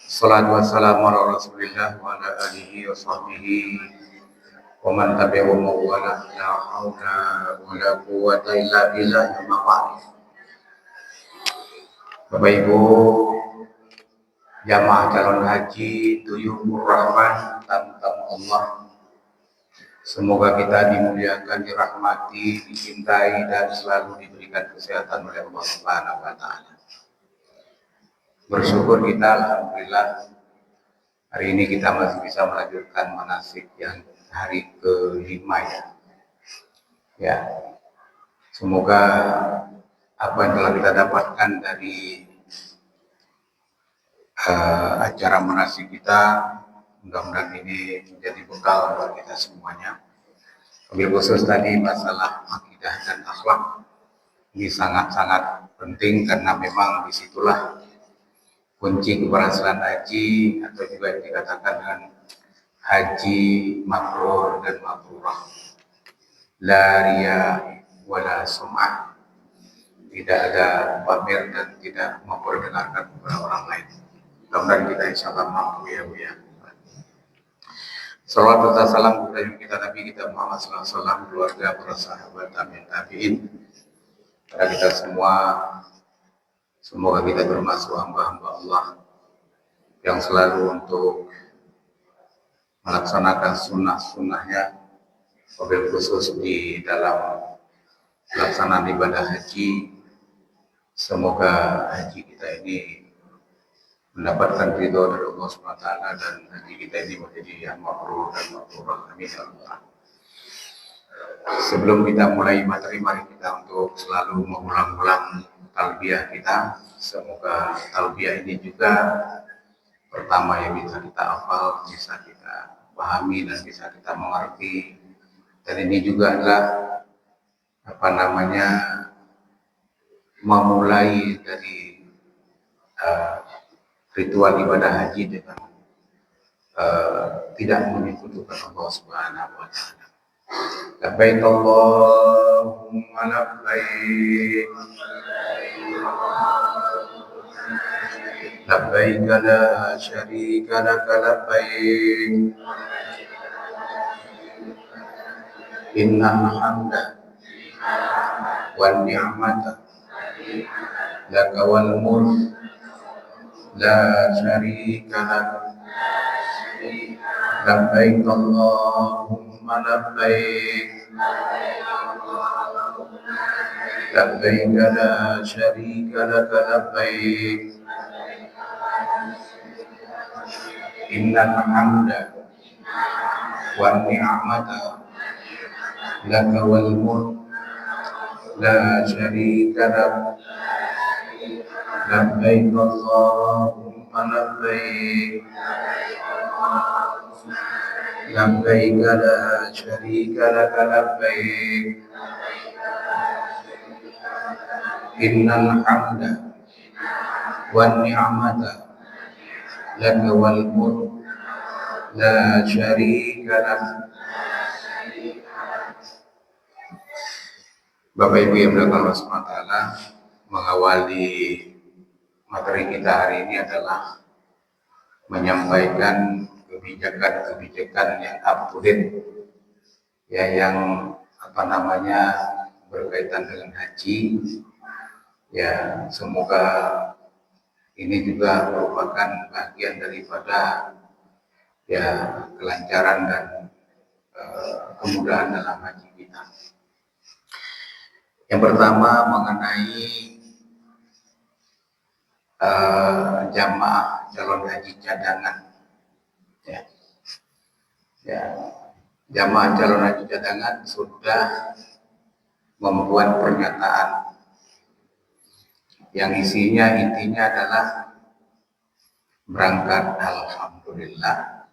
Salatu wassalamu ala Rasulillah wa ala alihi wa sahbihi wa man tabi'ahum wa la haula wa la quwwata illa billah. Amma ba'd. Bapak Ibu jamaah calon haji Tuyukur Rahman, tamu-tamu Allah, semoga kita dimuliakan, dirahmati, dicintai dan selalu diberikan kesehatan oleh Allah Subhanahu wa taala. Bersyukur kita, alhamdulillah, hari ini kita masih bisa melanjutkan manasik yang hari kelima ya. Semoga apa yang telah kita dapatkan dari acara manasik kita, mudah-mudahan ini menjadi bekal buat kita semuanya. Wabil khusus tadi masalah akidah dan akhlak ini sangat-sangat penting, karena memang disitulah kunci keberhasilan haji, atau juga yang dikatakan dengan haji mabrur dan mabrurah. La riya wala sum'ah, tidak ada pamer dan tidak memperdengarkan kepada orang lain. Mudah-mudahan kita insyaallah mampu ya Bu ya. Salawat dan salam kepada kita Nabi kita Muhammad sallallahu alaihi wasallam, keluarga, para sahabat, tabi'in, kepada kita semua. Semoga kita termasuk hamba-hamba Allah yang selalu untuk melaksanakan sunnah-sunnahnya, wabil khusus di dalam pelaksanaan ibadah haji. Semoga haji kita ini mendapatkan ridho dari Allah SWT, dan haji kita ini menjadi yang mabrur dan mabrurah. Amin ya Allah. Sebelum kita mulai materi, mari kita untuk selalu mengulang-ulang talbiyah kita. Semoga talbiyah ini juga pertama yang bisa kita hafal, bisa kita pahami dan bisa kita mengerti. Dan ini juga adalah memulai dari ritual ibadah haji dengan tidak menyekutukan Allah Subhanahu wa taala. Labbaik Allahumma labbaik, labbaik la syarika lak labbaik, innal hamda wan ni'mata laka wal mulk la syarika lak. Labbaik Allahumma labbaik, labbaik la syarika lak labbaik, innal hamda wan ni'mata laka wal mulk la syarika lak. Labbaik Allahumma labbaik, labbaik la syarika lak labbaik, innal hamda wan ni'mata laka wal mulk la syarika lak. Bapak Ibu yang dimuliakan Allah SWT, mengawali materi kita hari ini adalah menyampaikan kebijakan-kebijakan yang up to date ya, yang berkaitan dengan haji ya. Semoga ini juga merupakan bagian daripada ya kelancaran dan kemudahan dalam haji kita. Yang pertama mengenai jamaah calon haji cadangan ya. Jamaah calon haji cadangan sudah membuat pernyataan yang intinya adalah berangkat alhamdulillah,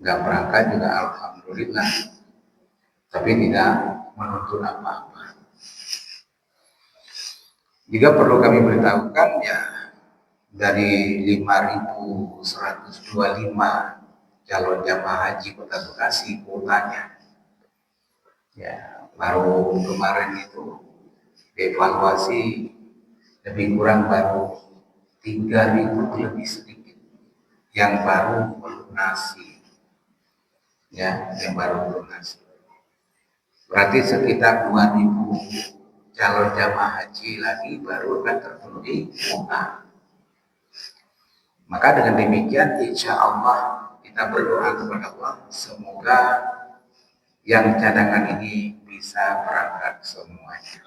nggak berangkat juga alhamdulillah, tapi tidak menuntut apa-apa. Juga perlu kami beritahukan ya, dari 5.125 calon jamaah haji Kota Bekasi kuotanya ya, baru kemarin itu evaluasi lebih kurang baru 3.000 lebih sedikit yang baru melunasi, ya, yang baru melunasi. Berarti sekitar 2000 calon jamaah haji lagi baru akan terpenuhi kuota. Maka dengan demikian insya Allah kita berdoa kepada Allah semoga yang cadangan ini bisa berangkat semuanya.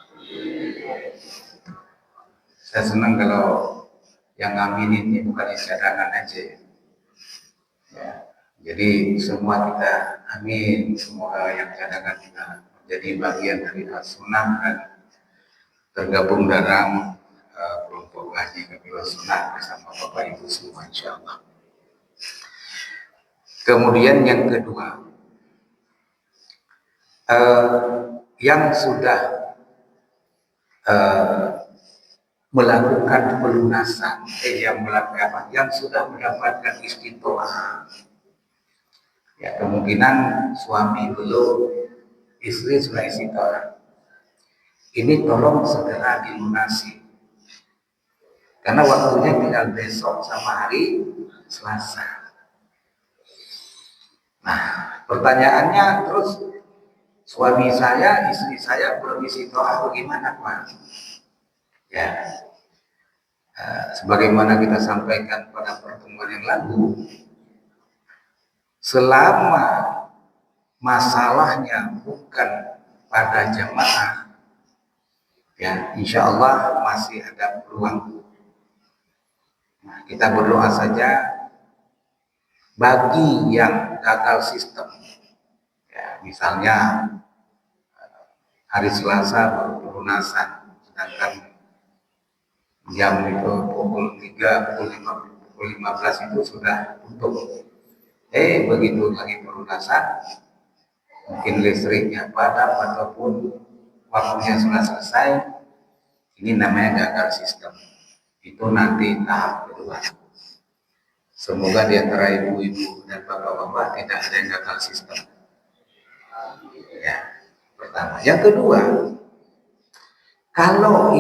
Saya senang kalau yang ngaminin ini bukan cadangan aja. Ya. Jadi semua kita amin, semoga yang cadangan juga menjadi bagian dari as-sunnah dan tergabung dalam kelompok haji Kabilah Sunnah bersama Bapak Ibu semua insya Allah. Kemudian yang kedua, yang sudah melakukan pelunasan, yang sudah mendapatkan istiqomah, ya kemungkinan suami belum, istri sudah istiqomah. Ini tolong segera dilunasi, karena waktunya tinggal besok sama hari Selasa. Nah, pertanyaannya terus, suami saya, istri saya belum istiqomah, bagaimana Pak? Ya, sebagaimana kita sampaikan pada pertemuan yang lalu, selama masalahnya bukan pada jamaah, ya insya Allah masih ada peluang. Nah, kita berdoa saja bagi yang gagal sistem, ya misalnya hari Selasa baru pelunasan, sedangkan jam itu pukul 3, pukul 15 itu sudah tutup. Begitu lagi pelunasan, mungkin listriknya padam ataupun waktunya sudah selesai, ini namanya gagal sistem. Itu nanti tahap kedua. Semoga di antara ibu-ibu dan bapak-bapak tidak ada yang gagal sistem. Ya, pertama. Yang kedua, kalau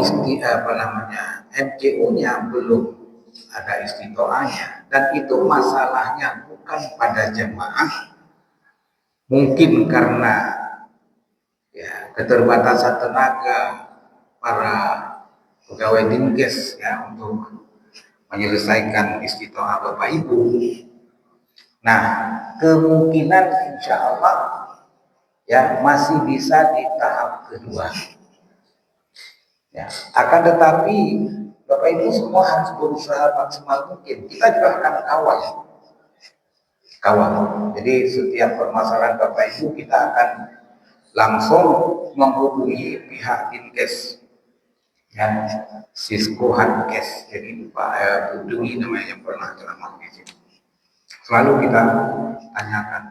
MCU-nya belum ada istiqoahnya dan itu masalahnya bukan pada jemaah, mungkin karena ya keterbatasan tenaga para pegawai dinkes ya untuk menyelesaikan istiqoah Bapak Ibu. Nah, kemungkinan insya Allah ya masih bisa di tahap kedua. Ya, akan tetapi Bapak Ibu semua harus berusaha maksimal mungkin. Kita juga akan kawal. Jadi setiap permasalahan Bapak Ibu kita akan langsung menghubungi pihak dinkes, ya, Sisko Hankes. Jadi Pak Budui namanya yang pernah ceramah di sini. Selalu kita tanyakan.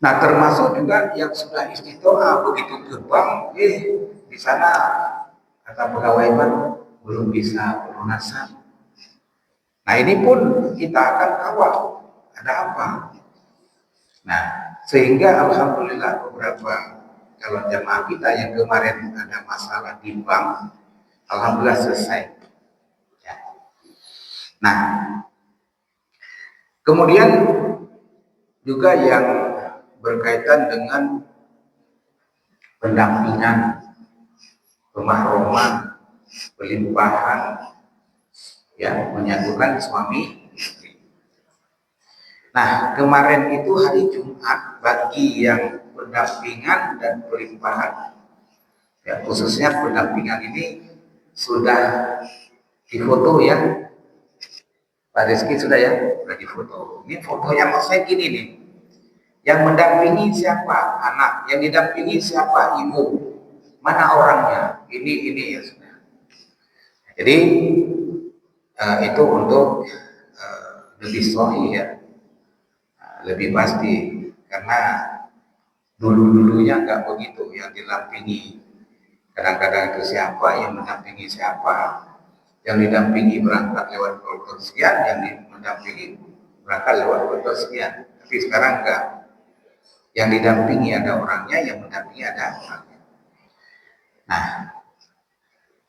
Nah, termasuk juga yang sudah istiqomah begitu gerbang, di sana kata pegawai belum bisa pelunasan. Nah, ini pun kita akan kawal ada apa. Nah, sehingga alhamdulillah beberapa calon jamaah kita yang kemarin ada masalah di bank, alhamdulillah selesai. Ya. Nah, kemudian juga yang berkaitan dengan pendampingan, pemahroman, pelimpahan, ya menyatukan suami istri. Nah, kemarin itu hari Jumat bagi yang pendampingan dan pelimpahan, ya khususnya pendampingan ini sudah difoto ya, Pak Rizky sudah ya, sudah difoto. Ini fotonya maksudnya gini nih. Yang mendampingi siapa? Anak. Yang didampingi siapa? Ibu. Mana orangnya? Ini ya sudah. Jadi itu untuk lebih sahih ya, lebih pasti. Karena dulunya nggak begitu yang didampingi. Kadang-kadang itu siapa yang mendampingi siapa. Yang didampingi berangkat lewat koridor sekian, yang mendampingi berangkat lewat koridor sekian. Tapi sekarang enggak. Yang didampingi ada orangnya, yang mendampingi ada orangnya. Nah,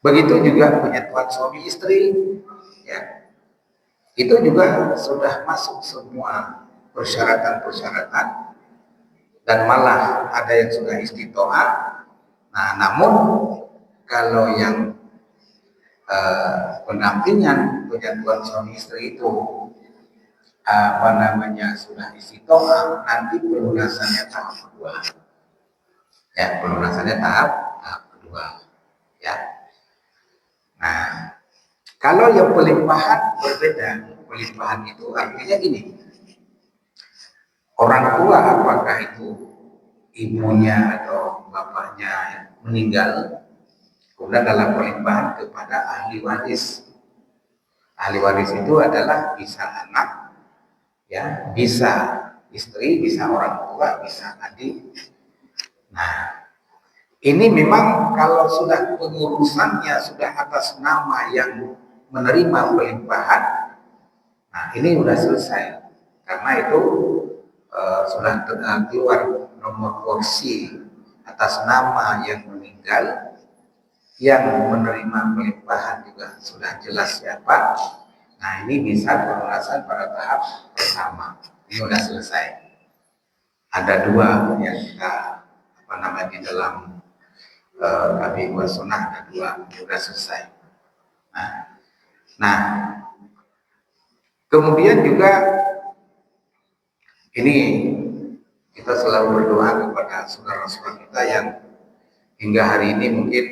begitu juga penyatuan suami istri, ya. itu juga sudah masuk semua persyaratan-persyaratan, dan malah ada yang sudah istitoah. Nah, namun kalau yang pendampingan penyatuan suami istri itu sudah istitoah, nanti pelunasannya tahap kedua. Ya, pelunasannya tahap kedua. Ya. Nah, kalau yang pelimpahan berbeda. Pelimpahan itu artinya gini. Orang tua, apakah itu ibunya atau bapaknya meninggal, kemudian dalam pelimpahan kepada ahli waris. Ahli waris itu adalah bisa anak, ya, bisa istri, bisa orang tua, bisa adik. Nah, ini memang kalau sudah pengurusannya sudah atas nama yang menerima pelimpahan, nah ini sudah selesai, karena itu sudah keluar nomor kursi atas nama yang meninggal, yang menerima pelimpahan juga sudah jelas siapa. Nah, ini bisa pelunasan pada tahap pertama. Ini sudah selesai. Ada dua yang kita di dalam kami sunnah, ada dua, sudah selesai. Nah, kemudian juga ini kita selalu berdoa kepada saudara-saudara kita yang hingga hari ini mungkin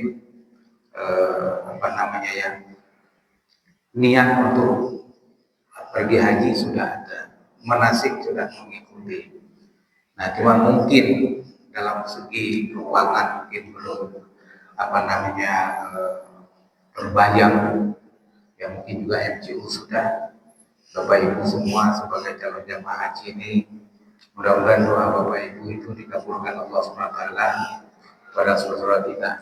niat untuk pergi haji sudah ada, manasik sudah mengikuti. Nah, cuma mungkin dalam segi keuangan mungkin belum terbayang. Ya, mungkin juga MCU sudah. Bapak Ibu semua sebagai calon jamaah haji ini, mudah-mudahan doa Bapak Ibu itu dikabulkan Allah SWT pada saudara kita.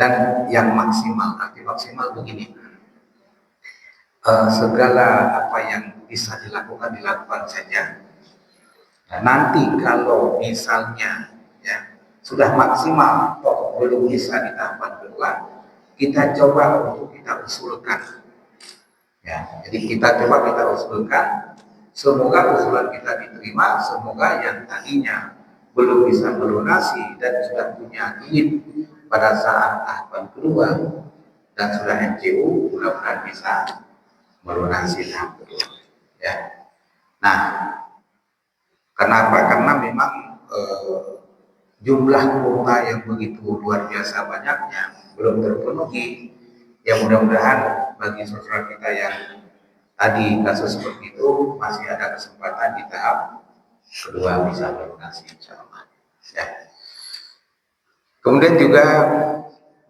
Dan yang maksimal, arti maksimal begini, segala apa yang bisa dilakukan saja. Nah, nanti kalau misalnya ya sudah maksimal, belum bisa di tahapan kedua, kita coba untuk kita usulkan. Ya, jadi kita usulkan, semoga usulan kita diterima, semoga yang tadinya belum bisa melunasi dan sudah punya duit pada saat tahapan kedua dan sudah MCU, mudah-mudahan bisa melunasi tahap kedua. Ya. Nah, kenapa? Karena memang jumlah kuota yang begitu luar biasa banyaknya belum terpenuhi. Ya, mudah-mudahan bagi saudara kita yang tadi kasus seperti itu masih ada kesempatan di tahap kedua bisa melunasi, insyaallah. Ya. Kemudian juga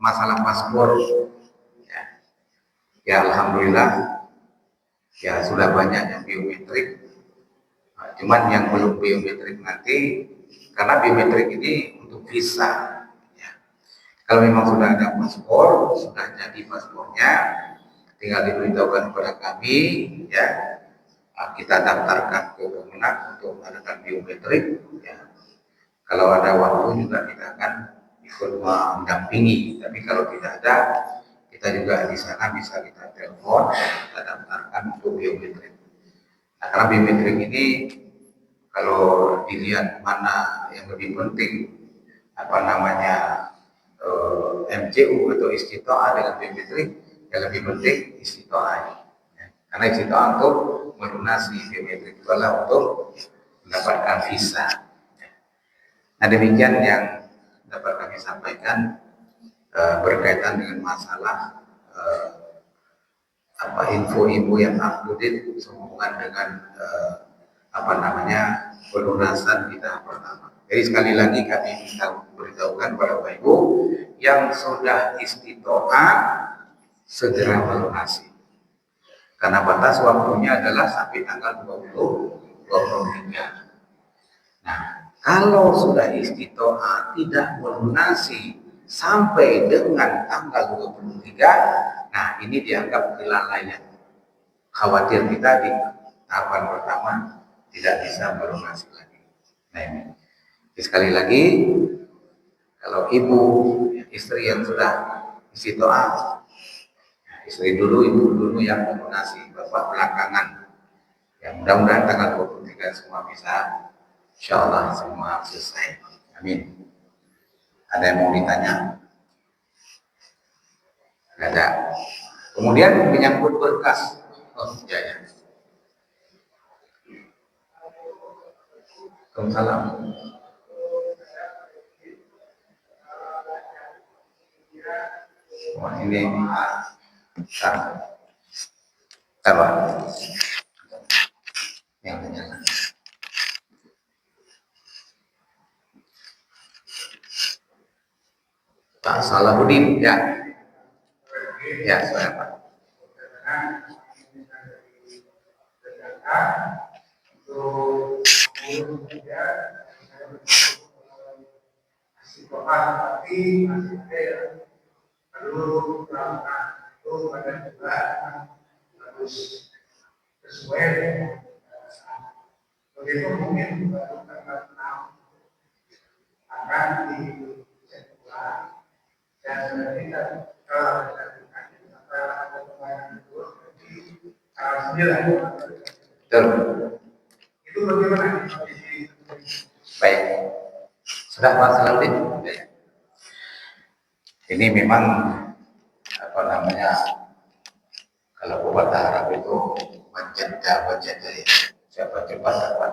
masalah paspor. Ya, alhamdulillah ya sudah banyak yang biometrik. Nah, cuman yang belum biometrik nanti, karena biometrik ini untuk visa. Ya. Kalau memang sudah ada paspor, sudah jadi paspornya, tinggal diberitahukan kepada kami, ya, kita daftarkan ke Kemenak untuk melakukan biometrik. Ya. Kalau ada waktu juga kita akan ikut mendampingi. Tapi kalau tidak ada, kita juga di sana bisa kita telepon, kita daftarkan untuk biometrik. Nah, karena biometrik ini kalau dilihat mana yang lebih penting, MCU atau istitoah dengan biometrik, yang lebih penting istitoah. Ya. Karena istitoah untuk melunasi, biometrik itu adalah untuk mendapatkan visa. Ya. Nah, demikian yang dapat kami sampaikan berkaitan dengan masalah info-info yang update sehubungan dengan pelunasan di tahap pertama. Jadi sekali lagi kami minta beritahukan pada Bapak Ibu yang sudah istitoah segera melunasi. Karena batas waktunya adalah sampai tanggal 23. Nah, kalau sudah istitoah tidak melunasi sampai dengan tanggal 23, nah ini dianggap kelalaian. Khawatir kita di tahapan pertama tidak bisa melunasi lagi. Nah, ini. Jadi, sekali lagi, kalau ibu, istri yang sudah istitoah, ibu dulu yang melunasi, bapak Bapak belakangan. Ya mudah-mudahan tanggal 23 semua bisa, insya Allah semua selesai. Amin. Ada yang mau ditanya? Tidak ada. Kemudian menyangkut berkas. Oh ya ya. Waalaikumsalam. Wah ini taruh yang menyala. Pak Salahuddin ya. Ya, saya Pak. Begitu mungkin baru tanggal 6 akan dicek ulang dan tidak kalau dilakukan antara pemain itu di tanggal 9. Betul. Itu bagaimana kondisi? Baik. Sudah Pak Salahuddin? Ini memang apa namanya, kalau obat Arab itu wajah dari siapa cepat dapat.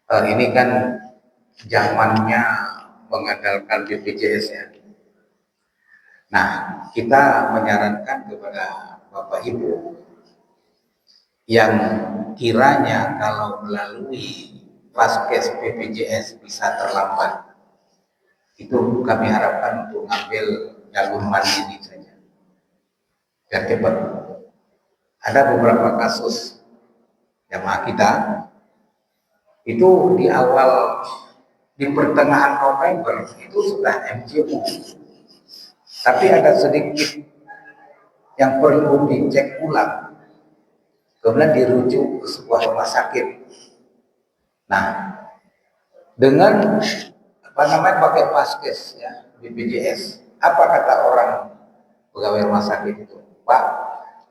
Ini kan zamannya mengandalkan BPJS ya. Nah, kita menyarankan kepada Bapak Ibu yang kiranya kalau melalui Vaskes BPJS bisa terlambat, itu kami harapkan untuk ngambil jalur mandiri saja biar cepat. Ada beberapa kasus jamaah kita itu di pertengahan November itu sudah MCU, tapi ada sedikit yang perlu dicek ulang, kemudian dirujuk ke sebuah rumah sakit. Nah, dengan pakai Vaskes ya, BPJS, apa kata orang pegawai rumah sakit itu? Pak,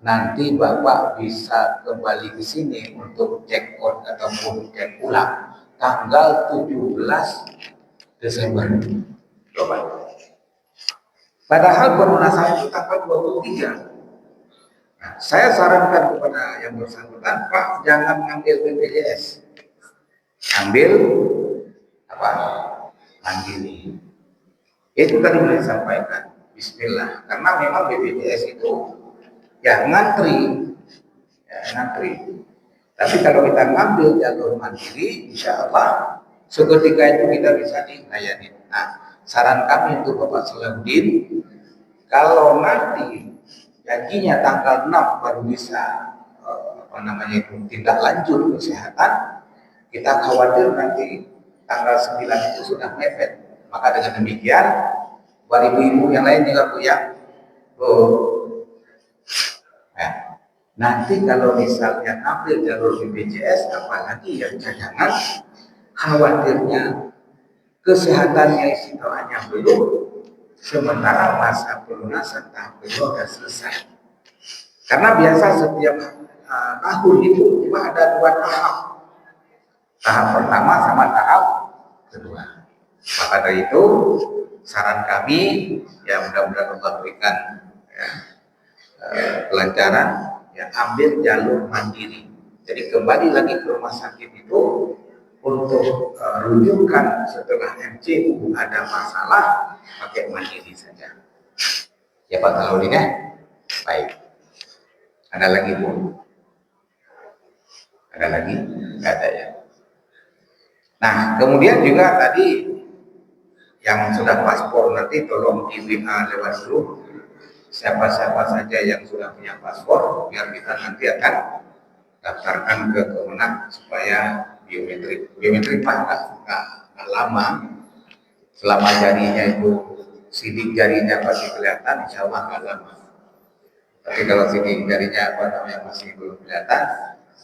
nanti Bapak bisa kembali ke sini untuk check out ataupun cek ulang tanggal 17 Desember. Coba. Padahal pelunasan itu tanggal 23. Nah, saya sarankan kepada yang bersangkutan, Pak, jangan ngambil BPJS. Ambil apa? Mandiri. Itu tadi boleh sampaikan. Bismillah. Karena memang BPJS itu ya ngantri. Tapi kalau kita ngambil jalur mandiri, insya Allah seketika itu kita bisa dilayani. Nah, saran kami untuk Bapak Salahuddin, kalau nanti janjinya tanggal 6 baru bisa tindak lanjut kesehatan, kita khawatir nanti tanggal 9 itu sudah mepet. Maka dengan demikian, buat ibu-ibu yang lain juga Bu ya, nanti kalau misalnya ambil jalur BPJS, apalagi yang cadangan, khawatirnya kesehatannya istiqomahnya belum, sementara masa pelunasan tahap kedua sudah selesai. Karena biasa setiap tahun itu cuma ada 2 tahap. Tahap pertama sama tahap kedua. Maka dari itu saran kami ya mudah-mudahan Allah berikan ya, kelancaran ya, ambil jalur mandiri. Jadi kembali lagi ke rumah sakit itu untuk rujukan setelah MCU ada masalah pakai mandiri saja. Ya Pak Salahuddin ya. Baik. Ada lagi Bu? Ada lagi? Enggak ada ya. Nah, kemudian juga tadi yang sudah paspor nanti tolong di WA lewat dulu siapa-siapa saja yang sudah punya paspor, biar kita nanti akan daftarkan ke Kemenak supaya biometrik nggak lama, selama jarinya itu sidik jarinya masih kelihatan, insya Allah nggak lama. Tapi kalau sidik jarinya masih belum kelihatan,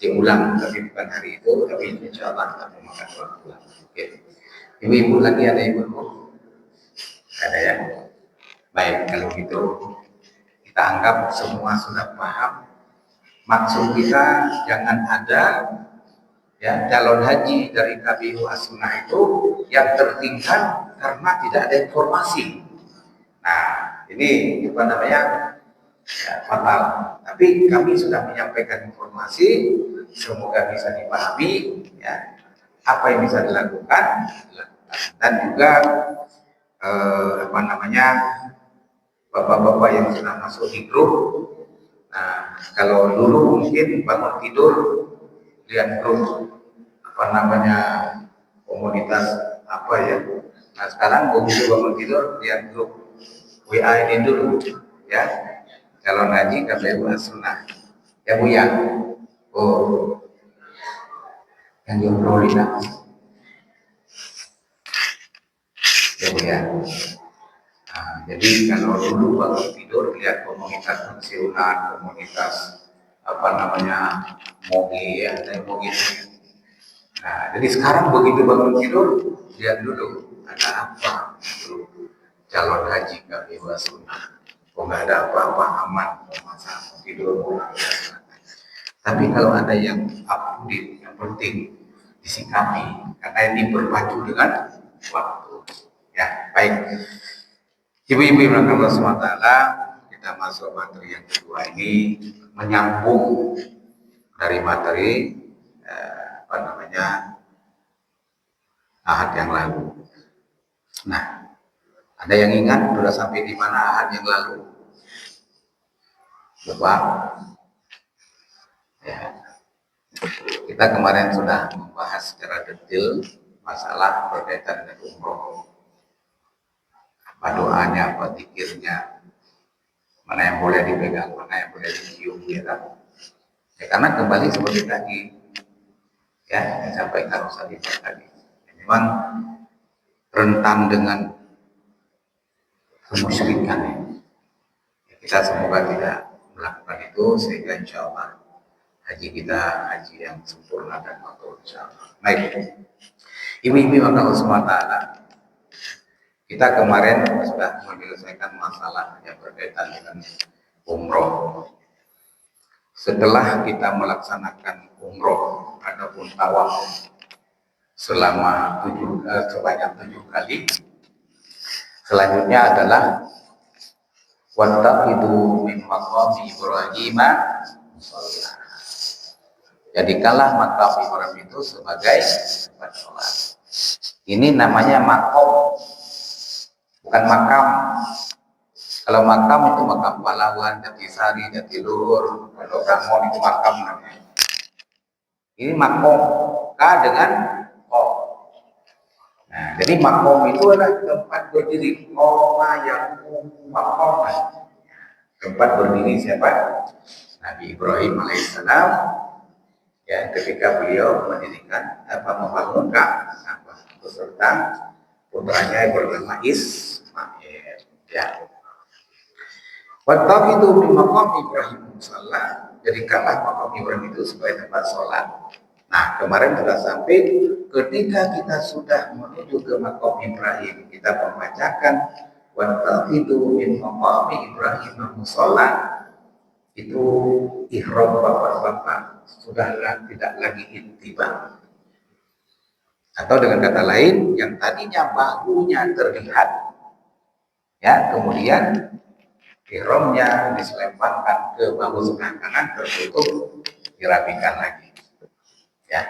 diulang, tapi bukan hari itu, tapi insya Allah akan memakan waktu. Oke. Ibu-ibu lagi ada ibu? Ada ya? Baik, kalau gitu kita anggap semua sudah paham Maksud kita jangan ada ya calon haji dari KPU As-Sunnah itu yang tertinggal karena tidak ada informasi. Nah, ini apa namanya ya, fatal. Tapi kami sudah menyampaikan informasi, semoga bisa dipahami ya apa yang bisa dilakukan, dan juga apa namanya bapak-bapak yang sudah masuk di grup. Nah, kalau dulu mungkin bangun tidur lihat grup apa namanya komunitas apa ya. Nah sekarang begitu bangun tidur lihat grup WA ini dulu ya, calon haji KPU As-Sunnah ya Bu ya. Oh, yang diobrolin apa? Ya Bu ya. Nah, jadi kalau dulu bangun tidur lihat komunitas pensiunan, komunitas apa namanya mogi ya, mogi. Nah, jadi sekarang begitu bangun tidur lihat dulu ada apa itu calon haji KPU As-Sunnah. Oh nggak ada apa-apa, aman, masa tidur. Tapi kalau ada yang update yang penting disikapi karena ini berpacu dengan waktu. Ya baik. Ibu-ibu yang Allah SWT, kita masuk materi yang kedua ini menyambung dari materi apa namanya ahad yang lalu. Nah, ada yang ingat sudah sampai di mana ahad yang lalu? Bapak? Ya. Kita kemarin sudah membahas secara detail masalah berkaitan dengan umroh. Apa doanya, apa zikirnya, mana yang boleh dipegang, mana yang boleh dicium, ya kan? Ya, karena kembali seperti tadi, ya disampaikan Ustaz tadi, memang rentan dengan kemusyrikan ya. Kita semoga tidak melakukan itu sehingga insya Allah haji kita haji yang sempurna dan makbul insya Allah. Baik, ibu-ibu Allah SWT, kita kemarin sudah menyelesaikan masalah yang berkaitan dengan umroh. Setelah kita melaksanakan umroh ataupun tawaf selama sebanyak 7 kali, selanjutnya adalah wattaqidu min maqami Ibrahim musalla. Jadikanlah makam Ibrahim itu sebagai tempat sholat. Ini namanya makom, bukan makam. Kalau makam itu makam pahlawan, Jatisari, Jatiluhur, Pondok Rangon itu makam namanya. Ini makom, K dengan O. Nah, jadi makom itu adalah tempat berdiri. Koma yang makom, tempat berdiri siapa? Nabi Ibrahim alaihissalam. Ya, ketika beliau mendirikan membangun Ka'bah beserta putranya yang bernama Ismail. Ya. Wattaqidu min maqam Ibrahim musalla. Jadikanlah makam Ibrahim itu sebagai tempat sholat. Nah, kemarin sudah sampai ketika kita sudah menuju ke makam Ibrahim, kita membacakan wattaqidu min maqam Ibrahim musalla. Itu ihram bapak-bapak sudahlah tidak lagi intibah. Atau dengan kata lain, yang tadinya bahunya terlihat, ya kemudian ihramnya diselempangkan ke bahu sebelah kanan tertutup, dirapikan lagi. Ya,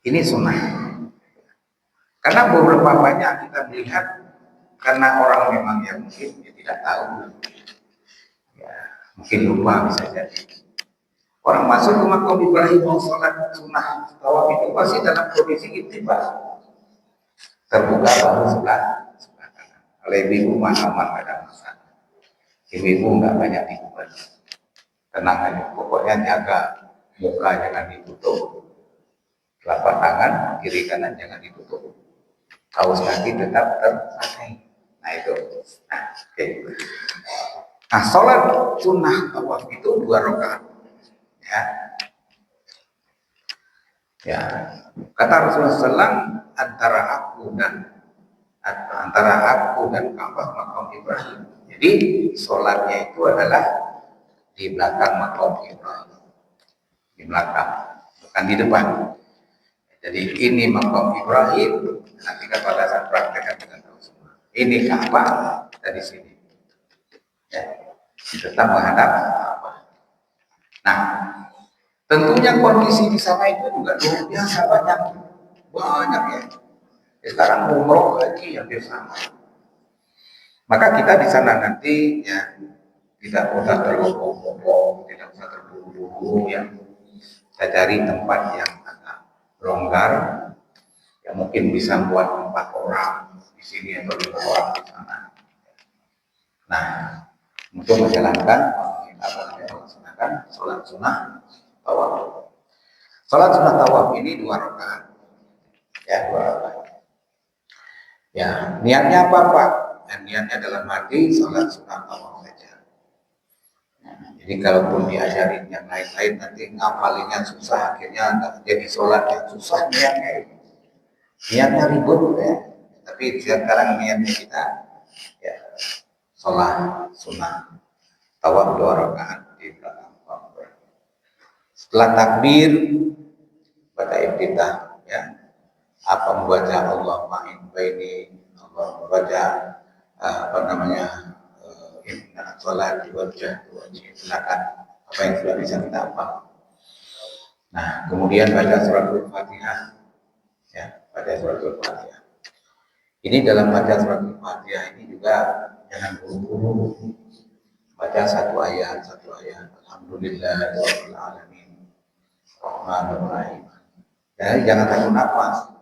ini sunnah. Karena beberapa banyak kita melihat karena orang memang yang mungkin tidak tahu, ya mungkin lupa bisa jadi. Orang masuk ke makam Ibrahim mau sholat sunnah tawaf itu pasti dalam kondisi intibah, terbuka bahu sebelah kanan. Kalau ibu aman ada masalah. Ibu nggak banyak dibuat, tenang aja. Pokoknya jaga muka jangan ditutup, telapak tangan kiri kanan jangan ditutup, kaos kaki tetap terpakai. Nah itu. Nah, okay. Nah sholat sunnah tawaf itu 2 rakaat. Ya, kata Rasulullah SAW, antara aku dan Ka'bah makam Ibrahim. Jadi sholatnya itu adalah di belakang makam Ibrahim. di belakang, bukan di depan. Jadi ini makam Ibrahim. Nanti kan pada saat praktek kita tahu semua. Ini Ka'bah dari sini. Ya, tetap menghadap Ka'bah. Nah, tentunya kondisi di sana itu juga luar biasa banyak ya. Sekarang umroh haji yang di sana. Maka kita di sana nanti ya tidak usah terlalu tidak usah terburu-buru ya. Kita cari tempat yang agak longgar, yang mungkin bisa buat 4 orang di sini atau 5 orang di sana. Nah, untuk menjalankan kita melaksanakan sholat sunnah tawaf. Sholat sunnah tawaf ini 2 rakaat, ya 2 rakaat. Ya, niatnya apa Pak? Niatnya dalam arti sholat sunnah tawaf saja. Jadi kalaupun diajarin yang lain-lain nanti ngapalinnya susah, akhirnya nggak jadi sholat yang susah niatnya ribut ya. Tapi sekarang niatnya kita ya sholat sunnah tawaf 2 rakaat di belakang makam. Setelah takbir baca iftitah ya, apa membaca Allahumma in baini, Allah membaca apa namanya inna sholati wajjahtu wajhi, silakan apa yang sudah bisa kita hafal. Nah, kemudian baca suratul Fatihah ya, baca suratul Fatihah. Ini dalam baca suratul Fatihah ini juga jangan buru-buru. Baca satu ayat. Alhamdulillahirabbil alamin. Rahmanir Rahim. Jadi jangan takut nafas.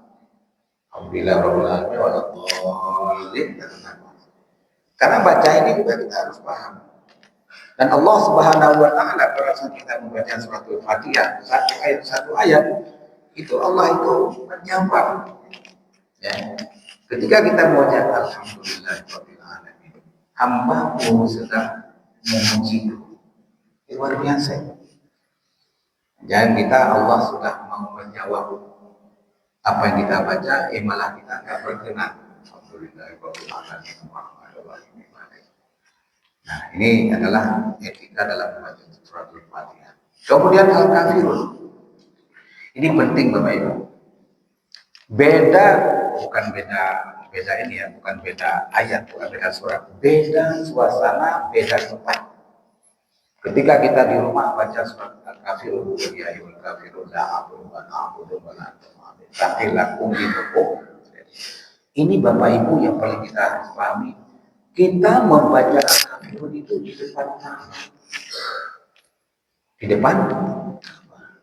Alhamdulillahirabbil alamin waladdallin. Karena baca ini juga kita harus paham. Dan Allah Subhanahu wa taala pada saat kita membaca suratul Fatihah, satu ayat itu Allah itu menjawab. Ya. Ketika kita membaca alhamdulillahirabbil alamin, hamba-Mu sedang memuji luar biasa. Jangan kita Allah sudah mau menjawab apa yang kita baca, malah kita nggak berkenan. Alhamdulillahirabbil alamin. Nah, ini adalah etika dalam membaca suratul Fatihah. Kemudian Al-Kafirun. Ini penting Bapak Ibu. Bukan beda ini ya, bukan beda ayat, bukan beda surat. Beda suasana, beda tempat. Ketika kita di rumah baca surat Al-Kafirun, ya ayyuhal kafirun la a'budu wa na'budu wa la tu'budu. Tapi lakum dinukum. Ini Bapak Ibu yang paling kita harus pahami. Kita membaca Al-Kafirun itu di depan Ka'bah. Di depan Ka'bah.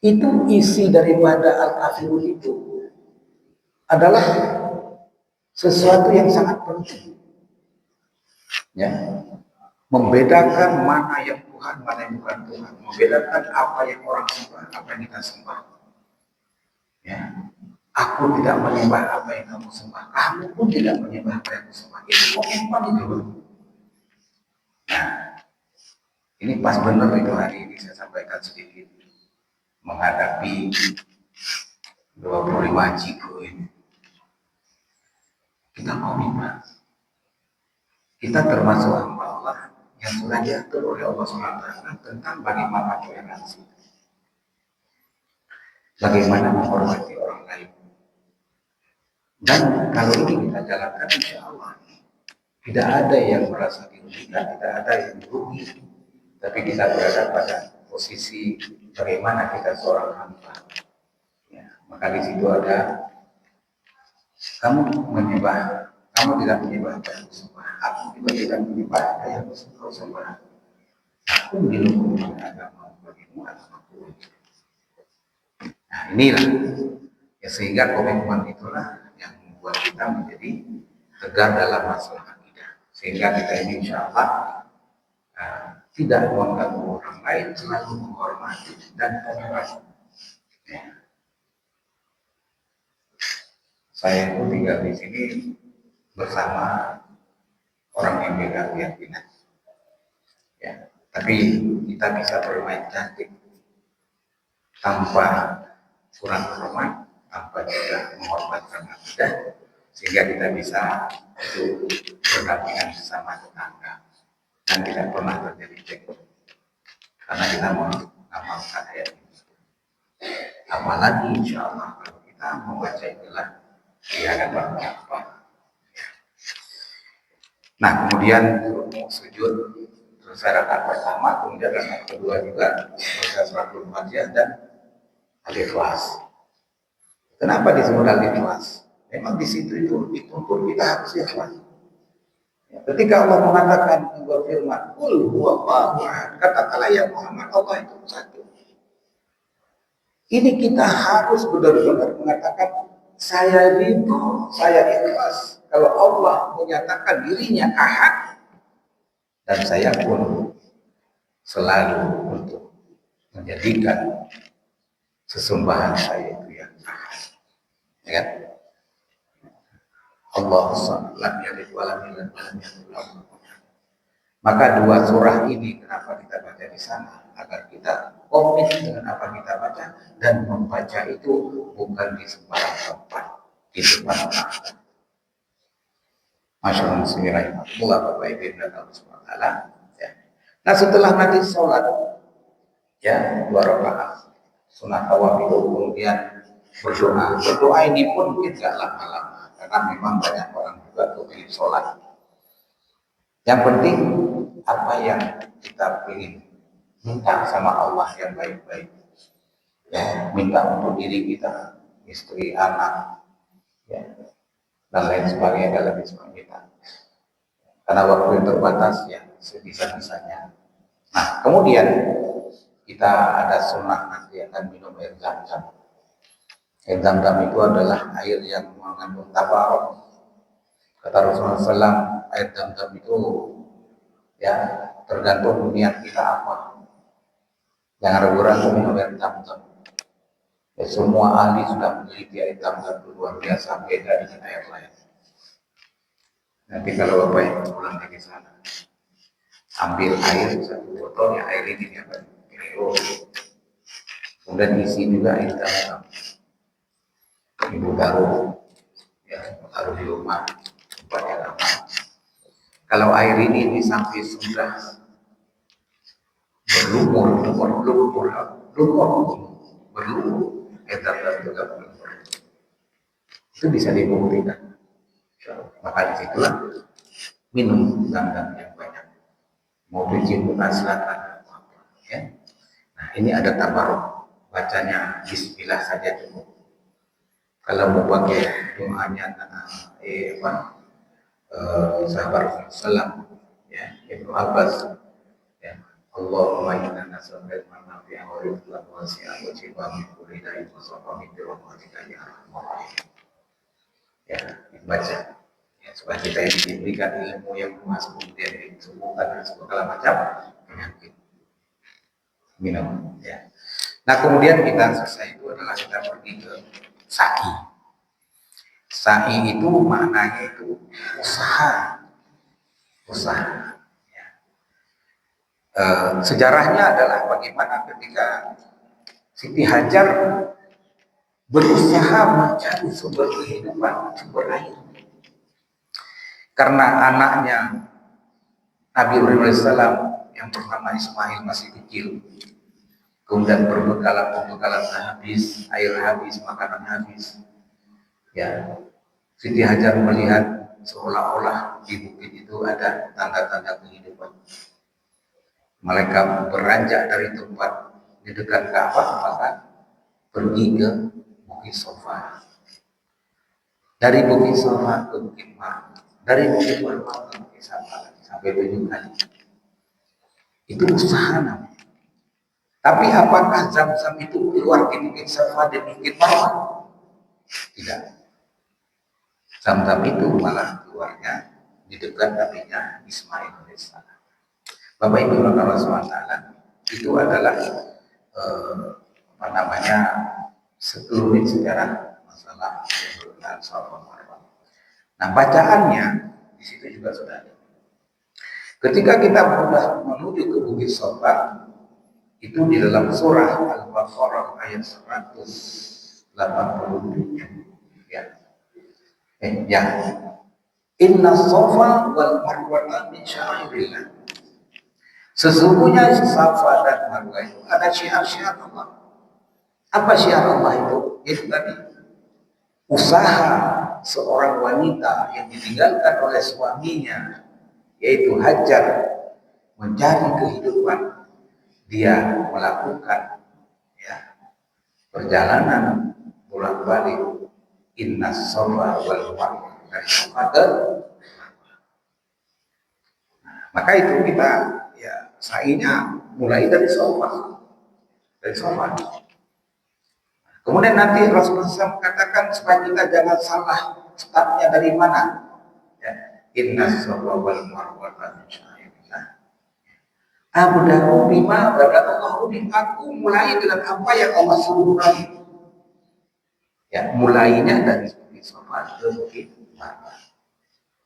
Itu isi daripada Al-Kafirun itu adalah sesuatu yang sangat penting. Ya. Membedakan mana yang Tuhan, mana yang bukan Tuhan. Membedakan apa yang orang sembah, apa yang kita sembah. Ya. Aku tidak menyembah apa yang kamu sembah. Kamu pun tidak menyembah apa yang kamu sembah. Itu komitmen itu. Nah, ini pas benar itu hari ini saya sampaikan sedikit menghadapi 25 Ciku ini. Kita komitmen. Kita termasuk hamba Allah yang sudah diatur oleh Allah SWT tentang bagaimana toleransi. Bagaimana menghormati orang lain. Dan kalau ini kita jalankan, insya Allah tidak ada yang merasa dirugikan, tidak ada yang rugi. Tapi kita berada pada posisi bagaimana kita seorang hamba. Ya, maka di situ ada kamu menyembah, kamu tidak menyembah apa yang sembah. Aku juga tidak menyembah apa yang kau sembah. Aku menilai agama bagimu agamaku. Nah inilah ya, sehingga komitmen itulah yang membuat kita menjadi tegar dalam masalah akidah, sehingga kita ini insya Allah tidak mengganggu orang lain, selalu menghormati dan toleran. Ya. Saya itu tinggal di sini bersama orang yang beda keyakinan. Ya, tapi kita bisa bermain cantik tanpa kurang hormat, tanpa juga menghormatkan akidah, sehingga kita bisa berdampingan bersama tetangga dan tidak pernah terjadi cekcok karena kita mengamalkan mengamalkan ayat ini. Apalagi insya Allah kalau kita membaca inilah di hadapan Allah. Nah, kemudian mau sujud selesai rakaat pertama, kemudian rakaat kedua juga selesai suratul Fatihah dan Al-Ikhlas. Kenapa disebut Al-Ikhlas? Memang di situ itu dituntut kita harus ikhlas. Ketika Allah mengatakan berfirman, "Qul huwallahu ahad," katakanlah ya Muhammad, Allah itu satu. Ini kita harus benar-benar mengatakan, saya ridho, saya ikhlas. Kalau Allah menyatakan dirinya ahad, dan saya pun selalu untuk menjadikan sesembahan saya itu yang ahad. Ya kan? Allahu samad, lam yalid wa lam yulad wa lam yakul lahu kufuwan ahad. Maka dua surah ini kenapa kita baca di sana? Agar kita komit dengan apa kita baca dan membaca itu bukan di sembarang tempat, di depan orang. Masyaallah muslimin rahimahullah, Bapak Ibu dan Allah Subhanahu wa taala. Ya. Nah, setelah nanti sholat ya 2 rakaat sunat tawaf itu kemudian berdoa. Berdoa ini pun mungkin tidak lama-lama karena memang banyak orang juga ingin sholat. Yang penting apa yang kita ingin minta sama Allah yang baik-baik, ya, minta untuk diri kita, istri, anak, ya, dan lain sebagainya dalam Islam kita. Karena waktu yang terbatas, ya, sebisa-bisanya. Nah, kemudian kita ada sunnah nanti akan minum air zam-zam. Air zam-zam itu adalah air yang mengandung tabarok. Kata Rasulullah SAW, air zam-zam itu, ya, tergantung niat kita apa. Jangan ragu-ragu minum air zam-zam. Ya, semua ahli sudah meneliti air zam-zam luar biasa, beda dengan air lain. Nanti kalau Bapak yang pulang dari sana, ambil air 1 botol, ya air ini ya Pak, kemudian isi juga air zam-zam. Ibu taruh, ya, taruh di rumah, tempatnya aman. Kalau air ini sampai sudah berlumur, zam-zam juga berlumur. Itu bisa dibuktikan. Maka disitulah minum zam-zam yang banyak. Mau cuci muka silakan. Ya. Nah, ini ada tabarok. Bacanya Bismillah saja cukup. Kalau mau pakai doanya sahabat Rasulullah, ya, Ibnu Abbas, ya, Allahumma inna nas'aluka ilman nafi'an wa rizqan wasi'an wa shifaan min kulli da'in wa shifaan min rahmatika ya arhamar rahimin. Ya, baca. Ya, supaya kita ini diberikan ilmu yang luas, kemudian disembuhkan dari segala macam penyakit. Minum, ya. Nah, kemudian kita selesai itu adalah kita pergi ke sa'i. Sa'i itu maknanya itu usaha. Ya. Sejarahnya adalah bagaimana ketika Siti Hajar berusaha mencari sumber kehidupan, sumber air. Karena anaknya Nabi Ibrahim alaihissalam yang bernama Ismail masih kecil, kemudian perbekalan habis, air habis, makanan habis. Ya, Siti Hajar melihat seolah-olah di bukit itu ada tanda-tanda kehidupan. Mereka beranjak dari tempat di dekat Ka'bah, maka pergi ke Bukit Sofa. Dari Bukit Sofa ke Bukit Marwah, dari Bukit Marwah ke Bukit Safa, sampai 7 kali. Itu usaha namanya. Tapi apakah zam-zam itu keluar di Bukit Safa dan Bukit Marwah? Tidak. Zam-zam itu malah keluarnya di dekat nabinya Ismail alaihissalam. Bapak Ibu Allah SWT itu adalah sekelumit sejarah masalah pemberontakan Safa Marwah. Nah, bacaannya di situ juga sudah ada. Ketika kita sudah menuju ke Bukit Safa, itu di dalam surah Al-Baqarah ayat 187, ya. Inna Safa wal Marwata min sya'airillah. Sesungguhnya Safa dan Marwa itu ada syiar-syiar Allah. Apa syiar Allah itu? Itu tadi usaha seorang wanita yang ditinggalkan oleh suaminya, yaitu hajar, mencari kehidupan. Dia melakukan ya perjalanan bolak-balik inna safa wal marwa dari Safa ke Marwa. Maka itu kita ya sa'inya mulai dari Safa, dari Safa. Kemudian nanti Rasulullah SAW mengatakan supaya kita jangan salah startnya dari mana. Ya, inna safa wal marwa min sya'airillah. Abda'u bima bada'allahu bi. Aku mulai dengan apa yang Allah suruh mulai. Ya, mulainya dari Safa ke Bukit Marwa.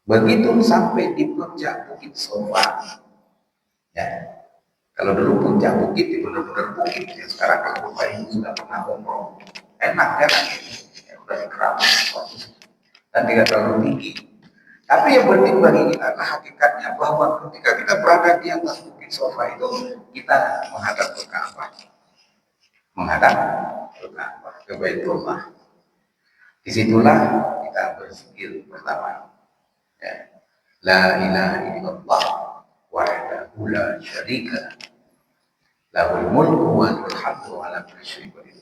Begitu sampai di puncak Bukit Safa. Ya. Kalau dulu puncak bukit itu benar-benar bukit ya. Sekarang kalau Bapak Ibu sudah pernah umroh, enak ya ya udah dikeramat dan tidak terlalu tinggi. Tapi yang penting bagi kita adalah hakikatnya bahwa ketika kita berada di atas Bukit Safa itu kita menghadap ke Ka'bah, menghadap ke Ka'bah, ke Baitullah. Disitulah kita berzikir pertama. Ya. La ilaha illallah wahdahu la syarika lahul mulku wa lahul hamdu ala kulli syai'in qadir.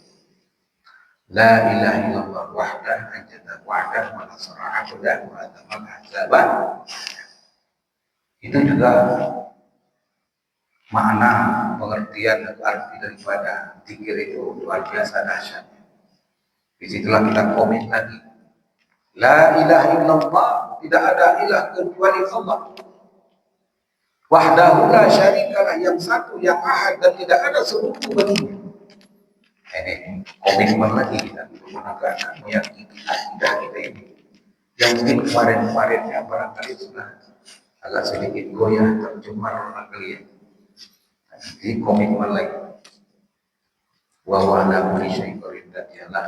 La ilaha illallah wahdahu anjata wa'dah wa nasara 'abdah wa atamal ahzaba. Itu juga makna pengertian dan arti daripada zikir itu luar biasa dahsyatnya. Disitulah kita komit lagi. La ilaha illallah, tidak ada ilah kecuali Allah. Wahdahu la syarikalah, yang satu, yang ahad dan tidak ada sekutu baginya. Ini komitmen lagi kita menggunakan meyakini akidah kita ini. Yang mungkin kemarin-kemarinnya barangkali sudah agak sedikit goyah tercemar barangkali ya. Jadi komitmen lagi. Wa ala kulli syai'in qadir, dan dialah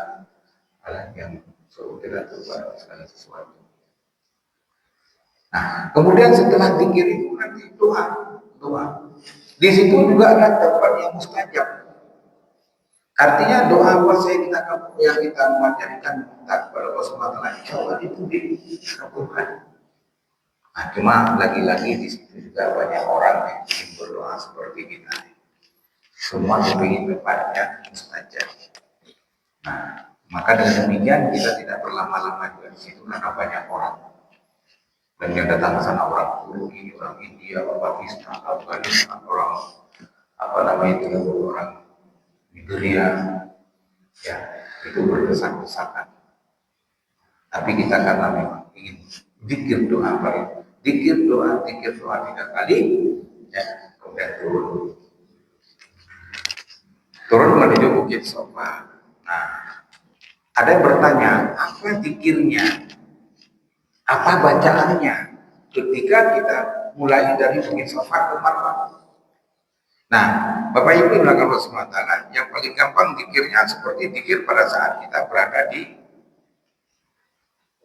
Allah yang tidak terbatas segala sesuatu. Nah, kemudian setelah zikir itu nanti doa. Di situ juga ada tempat yang mustajab. Artinya doa yang kita memanjatkan kepada Allah SWT, insya Allah itu dikabulkan. Nah, cuma lagi-lagi di situ juga banyak orang yang ingin berdoa seperti kita. Semua ingin tempatnya mustajab. Nah, maka dengan demikian kita tidak berlama-lama juga di situ karena banyak orang. Dan yang datang ke sana orang Turki, orang India, orang Pakistan, Afghanistan, orang orang Nigeria, ya itu berdesak-desakan. Tapi kita karena memang ingin zikir doa kali, zikir doa 3 kali, ya kemudian turun menuju Bukit Safa. Nah, ada yang bertanya, apa zikirnya? Apa bacaannya ketika kita mulai dari Bukit Safa ke Marwa? Nah, Bapak Ibu yang Allah SWT, yang paling gampang zikirnya seperti zikir pada saat kita berada di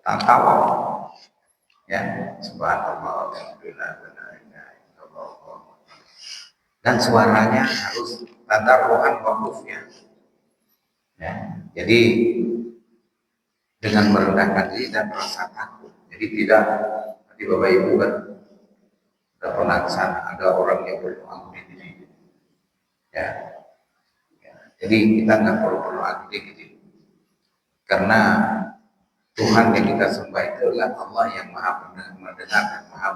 tawaf. Ya, subhanallah, alhamdulillah, dan suaranya harus tadarruan waquf ya. Jadi dengan merendahkan diri dan rasa takut. Jadi tidak, nanti Bapak Ibu kan sudah pernah kesana, ada orang yang berdoa di sini. Ya. Jadi kita nggak perlu agak gitu. Karena Tuhan yang kita sembah itu adalah Allah yang maha mendengar dan maha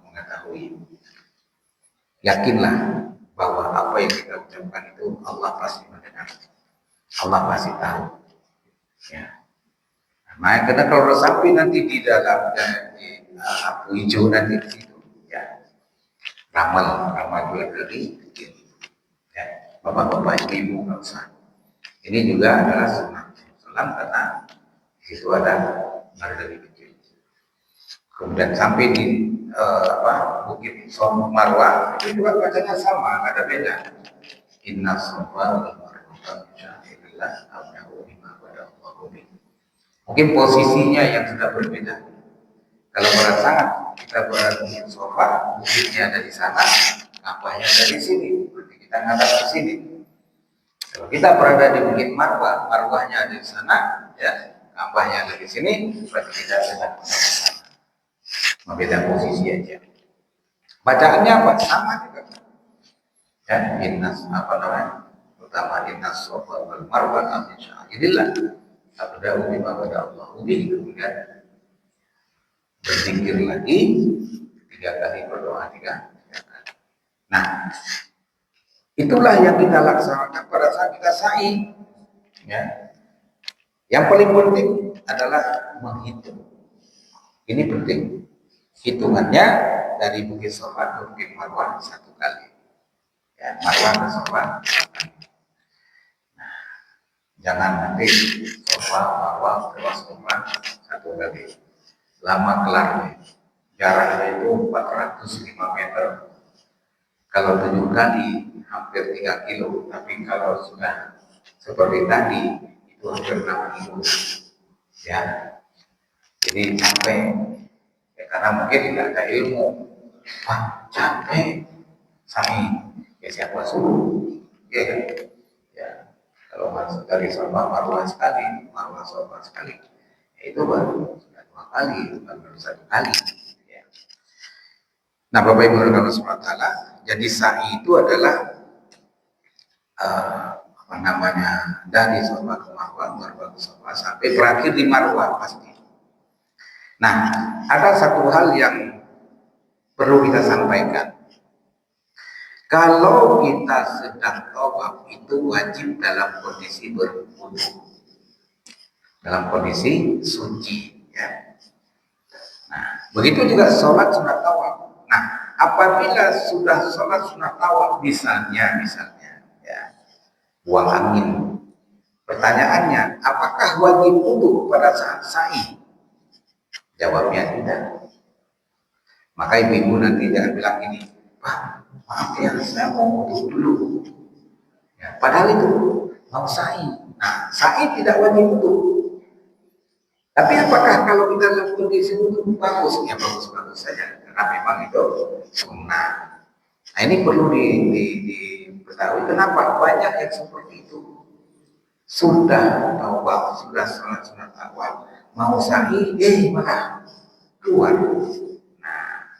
mengetahui. Yakinlah bahwa apa yang kita ucapkan itu Allah pasti mendengar, Allah pasti tahu. Ya. Nah, karena kalau sampai nanti di dalam di lampu hijau nanti di situ, ya ramal juga dari ya, bapak-bapak ibu nggak usah. Ini juga adalah sunnah Islam karena di situ ada dari kecil. Kemudian sampai di Bukit Safa Marwa itu juga bacanya sama, nggak ada beda. Inna safa wal marwa sya'airillah abnahu bima badallahu bi. Mungkin posisinya yang sudah berbeda. Kalau pada saat kita berada di Safa, bukitnya ada di sana, ngapahnya dari sini, berarti kita ngadap ke sini. Kalau kita berada di Bukit Marwah, Marwahnya ada di sana, ya, ngapahnya ada di sini, berarti kita sedang ke sana. Membeda posisi aja. Bacaannya apa? Sama juga. Ya, innas apa namanya? Pertama innas sofa wal marwah amin sya'idillah. Abda'u bima bada Allah ubi. Kemudian berzikir lagi 3 kali, berdoa 3 kali. Nah, itulah yang kita laksanakan pada saat kita sa'i. Ya. Yang paling penting adalah menghitung. Ini penting. Hitungannya dari Bukit Sofa ke Bukit Marwah 1 kali. Ya, Marwah ke Sofa. Nah, jangan nanti Sofa, Marwah, ke Sofa 1 kali. Lama kelar. Jaraknya itu 405 meter. Kalau 7 kali hampir 3 kilo. Tapi kalau sudah seperti tadi itu hampir 6 kilo. Ya, jadi capek. Ya, karena mungkin tidak ada ilmu. Wah, capek. Sami. Ya siapa suruh? Ya kan? Ya. Kalau masuk dari Sofa Marwah sekali, Marwah Sofa sekali, ya, itu baru 2 kali, baru 1 kali. Ya. Nah, Bapak Ibu Allah SWT, jadi sa'i itu adalah apa namanya, dari Sofa ke Marwah, Marwah ke Sofa sampai berakhir di Marwah pasti. Nah, ada satu hal yang perlu kita sampaikan. Kalau kita sedang tawaf itu wajib dalam kondisi berwudu, dalam kondisi suci. Ya. Nah, begitu juga sholat sunat tawaf. Nah, apabila sudah sholat sunat tawaf, misalnya, ya, buang angin. Pertanyaannya, apakah wajib wudu pada saat sa'i? Jawabnya tidak. Maka ibu-ibu nanti jangan bilang gini, Pak, maaf ya, saya mau wudu dulu. Ya, padahal itu mau sa'i. Nah, sa'i tidak wajib wudu. Tapi apakah kalau kita dalam kondisi wudu bagus? Ya bagus-bagus saja. Karena memang itu sunnah. Nah, ini perlu diketahui kenapa banyak yang seperti itu. Sudah tawaf, sudah sholat sunat tawaf, mau sa'i, malah keluar. Nah,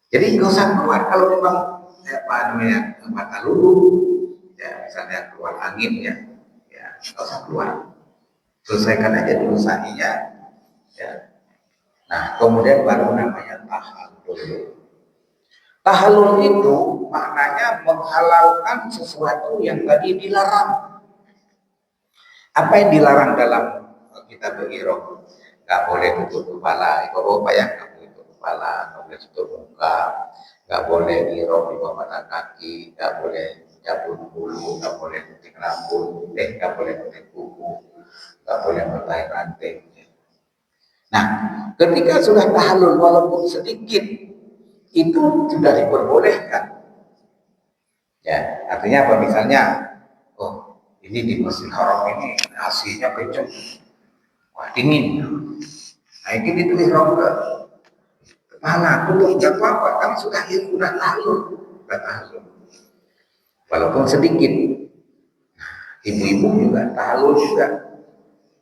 jadi nggak usah keluar kalau memang apa namanya mata lulu, ya misalnya keluar angin ya nggak usah keluar, selesaikan aja dulu sa'inya, ya. Nah, kemudian baru namanya tahallul. Tahallul itu maknanya menghalalkan sesuatu yang tadi dilarang. Apa yang dilarang dalam kita berihram? Nggak boleh tutup kepala, bapak ya, nggak boleh tutup kepala, nggak boleh tutup muka, nggak boleh ihram di bawah mata kaki, nggak boleh cabut bulu, nggak boleh gunting rambut, nggak boleh gunting kuku, nggak boleh bertahan ranting. Nah, ketika sudah tahallul walaupun sedikit, itu sudah diperbolehkan. Ya, artinya apa? Misalnya, oh ini di Masjid Haram ini AC-nya kenceng, wah dingin. Nah ini itu ihram ke kepala, tutup nggak apa-apa, kan sudah tahallul, walaupun sedikit. Ibu-ibu juga tahallul juga.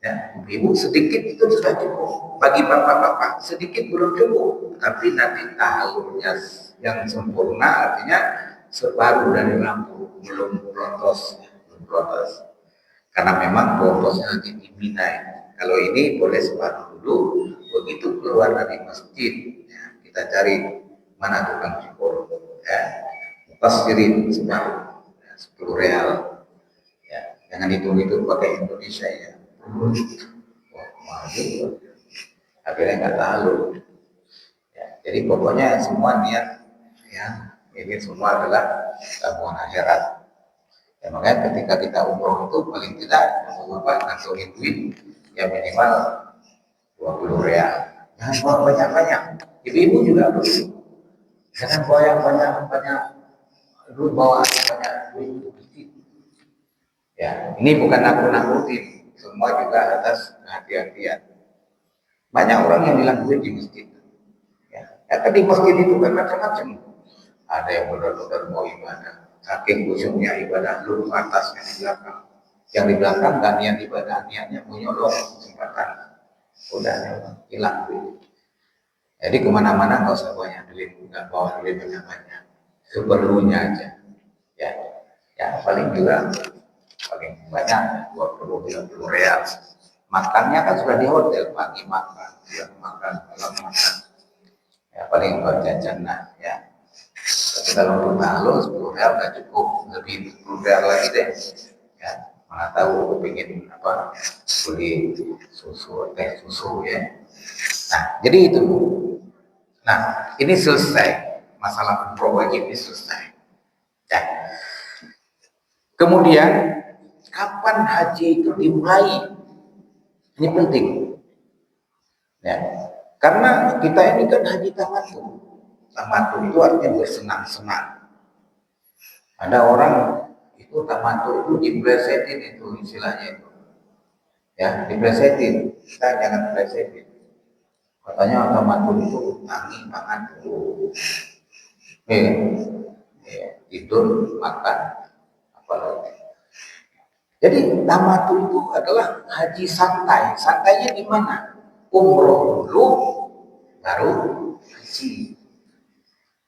Ya, ibu sedikit itu sudah cukup. Bagi bapak-bapak sedikit belum cukup, tapi nanti tahallulnya yang sempurna artinya separuh dari rambut, belum protos. Karena memang protosnya nanti di Mina. Kalau ini boleh separuh dulu, begitu keluar dari masjid, ya, kita cari mana tukang cukur, ya, mufassirin separuh, ya, 10 real, ya, jangan hitung pakai Indonesia ya. Wah, mahal juga. Akhirnya nggak tahu. Ya, jadi pokoknya semua niat, ya, ini semua adalah tabungan akhirat. Ya, makanya ketika kita umroh itu paling tidak Bapak ngantongin duit ya minimal 20 real. Jangan bawa banyak-banyak. Ibu-ibu juga begitu. Jangan bawa banyak duit, bawa banyak duit. Ya, ini bukan nakut-nakutin. Semua juga atas kehati-hatian. Banyak orang yang bilang duit di masjid. Ya, di masjid itu kan macam-macam. Ada yang benar-benar mau ibadah, saking khusyuknya ibadah lupa tasnya di belakang. Yang di belakang gak niat ibadah, niatnya menyolong kesempatan, udah hilang duit. Jadi kemana-mana nggak usah banyak duit, nggak bawa duit banyak-banyak, seperlunya aja. Ya, ya paling juga paling banyak 20-30 real. Makannya kan sudah di hotel, pagi makan, siang makan, malam makan. Ya paling buat jajan lah ya. Tapi kalau untuk halus 10 real nggak cukup, lebih 10 real lagi deh. Ya, mana tahu kepingin apa beli susu, teh susu ya. Nah, jadi itu. Nah, ini selesai masalah umroh wajib ini selesai. Ya. Kemudian kapan haji itu dimulai? Ini penting. Ya. Karena kita ini kan haji tamattu. Tamattu itu artinya bersenang-senang. Ada orang itu tamattu itu diplesetin itu istilahnya itu. Ya, diplesetin. Kita jangan plesetin. Katanya tamattu itu tangi makan dulu. Tidur, makan, apalagi. Jadi tamattu itu adalah haji santai. Santainya di mana? Umroh dulu, baru haji.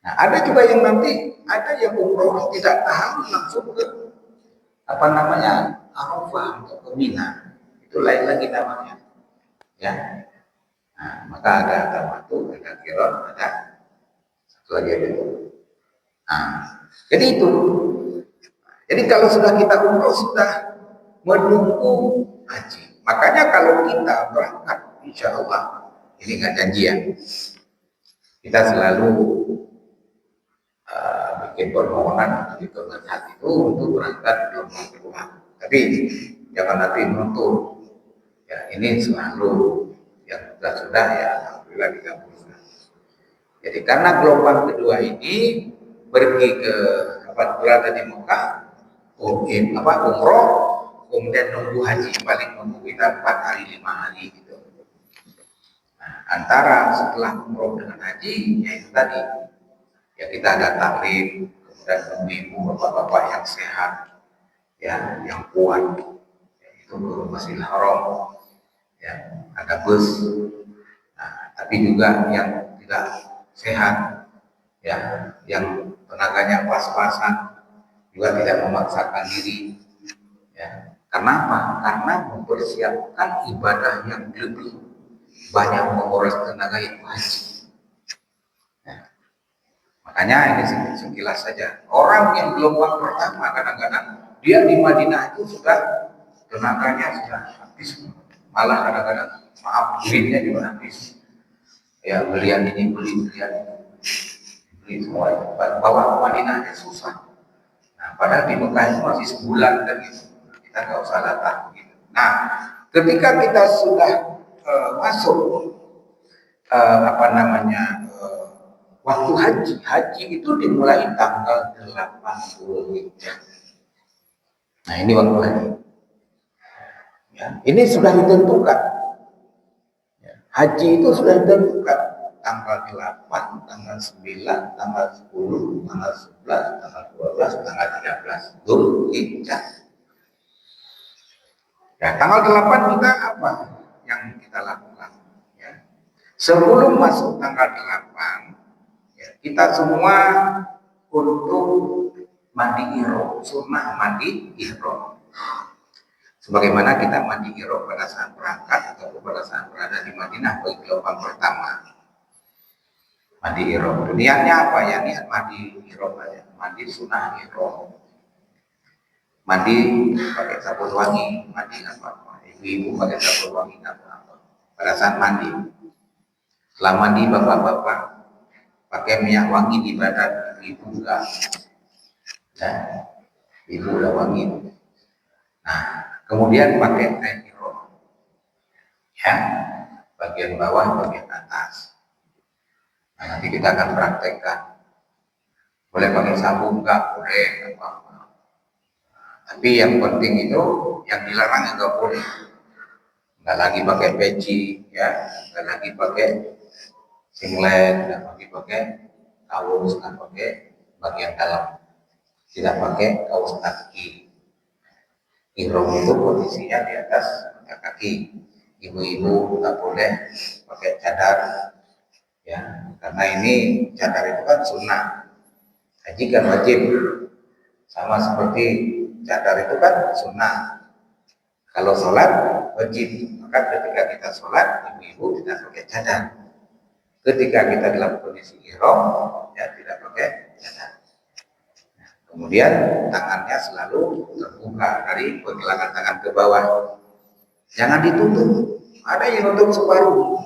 Nah, ada juga yang nanti ada yang umroh tidak tahan langsung ke apa namanya Arafah atau ke Mina. Itu lain lagi namanya. Ya. Nah, maka ada tamattu, ada qiran, ada satu lagi ada itu. Nah, jadi itu. Jadi kalau sudah kita umroh sudah menunggu haji. Makanya kalau kita berangkat, insya Allah ini nggak janji ya. Kita selalu bikin permohonan di Kemenhad itu untuk berangkat gelombang kedua. Tapi jangan nanti menuntut. Ya ini selalu yang sudah ya alhamdulillah dikabulkan. Jadi karena gelombang kedua ini pergi ke berada di Mekah, umroh, kemudian nunggu haji paling nunggu kita 4 hari 5 hari gitu. Nah, antara setelah umroh dengan haji yaitu tadi ya kita ada taklim, kemudian ibu bapak-bapak yang sehat, ya yang kuat, ya, itu ke Masjidil Haram, ya ada bus. Nah, tapi juga yang tidak sehat, ya yang tenaganya pas-pasan juga tidak memaksakan diri. Ya. Karena apa? Karena mempersiapkan ibadah yang lebih banyak menguras tenaga yang haji. Ya. Makanya ini sekilas saja. Orang yang gelombang pertama kadang-kadang dia di Madinah itu sudah tenaganya sudah habis. Malah kadang-kadang maaf duitnya juga habis. Ya belian ini belian itu. Beli semua itu. Bawa ke Madinahnya susah. Nah, padahal di Mekah itu masih sebulan dan gitu. Kita nggak usah latah gitu. Nah, ketika kita sudah masuk waktu haji itu dimulai tanggal 8 Dzulhijjah. Nah, ini waktu haji. Ya, ini sudah ditentukan. Ya, haji itu sudah ditentukan tanggal 8, tanggal 9, tanggal 10, tanggal 11, tanggal 12, tanggal 13 Dzulhijjah. Ya, tanggal 8 kita apa yang kita lakukan? Ya. Sebelum masuk tanggal 8, ya, kita semua untuk mandi ihram, sunnah mandi ihram. Sebagaimana kita mandi ihram pada saat berangkat atau pada saat berada di Madinah bagi gelombang pertama. Mandi ihram. Niatnya apa ya? Niat mandi ihram aja. Mandi sunnah ihram. Mandi pakai sabun wangi, mandi apa? Ibu-ibu pakai sabun wangi apa? Pada saat mandi. Setelah mandi bapak-bapak pakai minyak wangi di badan, ibu enggak. Nah, ibu udah wangi. Nah, kemudian pakai kain ihram. Ya, bagian bawah, bagian atas. Nah, nanti kita akan praktekkan. Boleh pakai sabun enggak? Boleh, apa-apa. Tapi yang penting itu yang dilarang enggak boleh. Enggak lagi pakai peci, ya, enggak lagi pakai singlet, enggak lagi pakai kaos, enggak pakai bagian dalam, tidak pakai kaos kaki. Ihram itu posisinya di atas kaki. Ibu-ibu nggak boleh pakai cadar, ya, karena ini cadar itu kan sunnah. Haji kan wajib, sama seperti cadar itu kan sunnah. Kalau sholat wajib, maka ketika kita sholat, ibu-ibu tidak pakai cadar. Ketika kita dalam kondisi ihram, ya tidak pakai cadar. Kemudian tangannya selalu terbuka dari pergelangan tangan ke bawah. Jangan ditutup. Ada yang nutup separuh.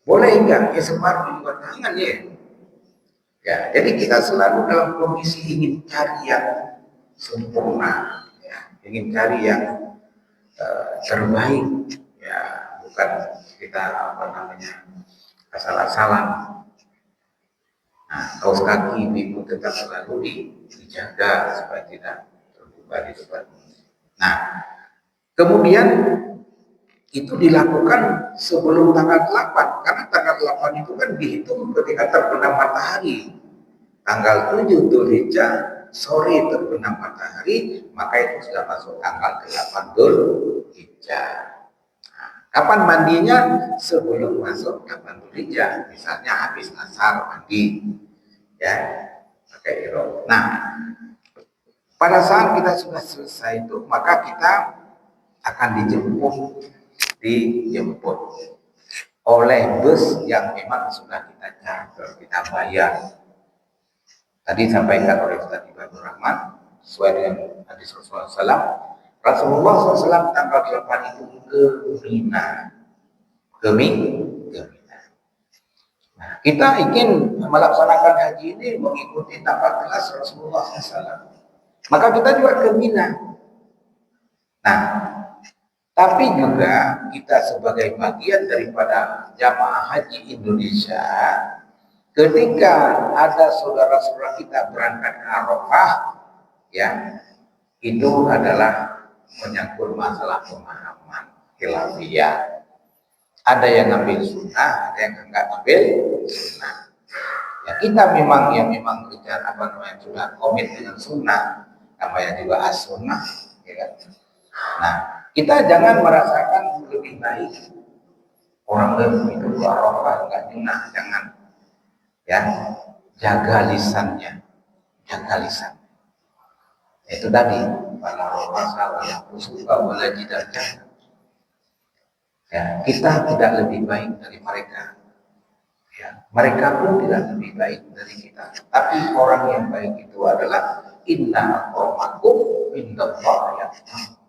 Boleh enggak? Ya separuh juga tangan ya. Ya, jadi kita selalu dalam kondisi ingin cari yang sempurna, ya, ingin cari yang terbaik, ya, bukan kita asal-asalan. Nah, kaos kaki ibu tetap selalu dijaga supaya tidak terbuka di depan. Nah, kemudian itu dilakukan sebelum tanggal 8, karena tanggal 8 itu kan dihitung ketika terbenam matahari. Tanggal 7 Dzulhijjah sore terbenam matahari, maka itu sudah masuk tanggal 8 Dzulhijjah. Nah, kapan mandinya? Sebelum masuk 8 Dzulhijjah, misalnya habis asar mandi, ya, pakai ihram. Nah, pada saat kita sudah selesai itu, maka kita akan dijemput oleh bus yang memang sudah kita charter, kita bayar. Tadi sampaikan oleh Ustaz Ibrahim Rahman, sesuai dengan hadis Rasulullah SAW. Rasulullah SAW tanggal 8 itu ke Mina. Ke Mina. Nah, kita ingin melaksanakan haji ini mengikuti tanggal jelas Rasulullah SAW. Maka kita juga ke Mina. Nah, tapi juga kita sebagai bagian daripada jamaah haji Indonesia, ketika ada saudara-saudara kita berangkat ke Arafah, ya, itu adalah menyangkut masalah pemahaman khilafiyah. Ada yang ngambil sunnah, ada yang enggak ngambil sunnah. Ya, kita memang kejar sudah komit dengan sunnah, namanya juga as-sunnah, ya kan? Nah, kita jangan merasakan lebih baik orang lain itu Arafah enggak sunnah, jangan. Ya, jaga lisannya, jaga lisan. Itu tadi pada masalah yang suka wala jidarnya. Ya, kita tidak lebih baik dari mereka. Ya, mereka pun tidak lebih baik dari kita. Tapi orang yang baik itu adalah inna akramakum indallahi atqakum.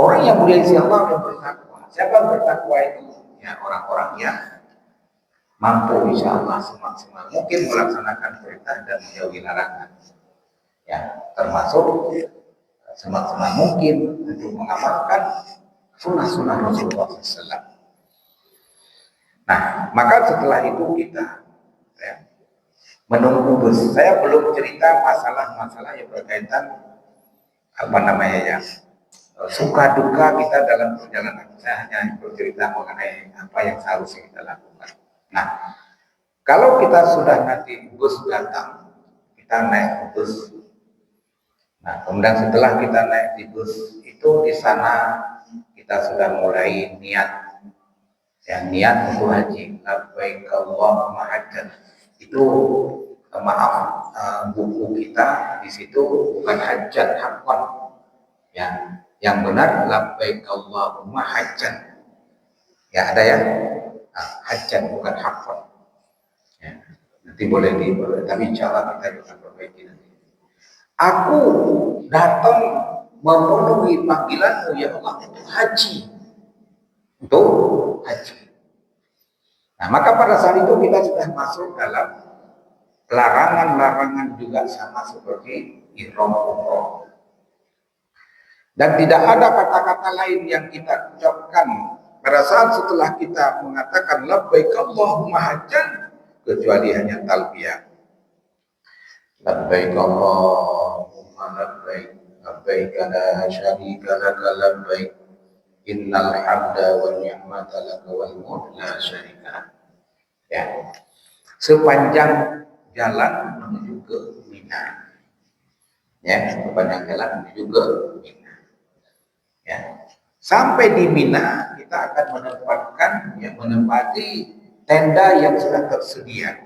Orang yang mulia di sisi Allah yang bertakwa. Siapa yang bertakwa itu? Ya, orang-orang yang mampu insya Allah semaksimal mungkin melaksanakan perintah dan menjauhi larangan. Ya, termasuk semaksimal mungkin untuk mengamalkan sunnah-sunnah Rasulullah SAW. Nah, maka setelah itu kita, ya, menunggu bus. Saya belum cerita masalah-masalah yang berkaitan ya, suka duka kita dalam perjalanan. Saya hanya bercerita mengenai apa yang seharusnya kita lakukan. Nah, kalau kita sudah nanti bus datang, kita naik bus. Nah, kemudian setelah kita naik di bus itu, di sana kita sudah mulai niat, ya, niat untuk haji. Labbaik Allahumma hajjan. Itu buku kita di situ bukan hajjan haqqan, ya, yang benar labbaik Allahumma hajjan. Ya, ada ya, hajjan bukan haqqan. Ya, nanti boleh tapi insya Allah kita akan perbaiki nanti. Aku datang memenuhi panggilanmu ya Allah untuk haji. Untuk haji. Nah, maka pada saat itu kita sudah masuk dalam larangan-larangan juga sama seperti ihram umroh. Dan tidak ada kata-kata lain yang kita ucapkan pada saat setelah kita mengatakan labbaik Allahumma hajjan kecuali hanya talbiyah. Labbaik Allahumma labbaik, labbaik la syarika laka labbaik, innal hamda wal ni'mata laka wal mulk la syarika. Ya. Sepanjang jalan menuju ke Mina. Ya, sepanjang jalan menuju ke Mina. Ya. Sampai di Mina kita akan menempati tenda yang sudah tersedia.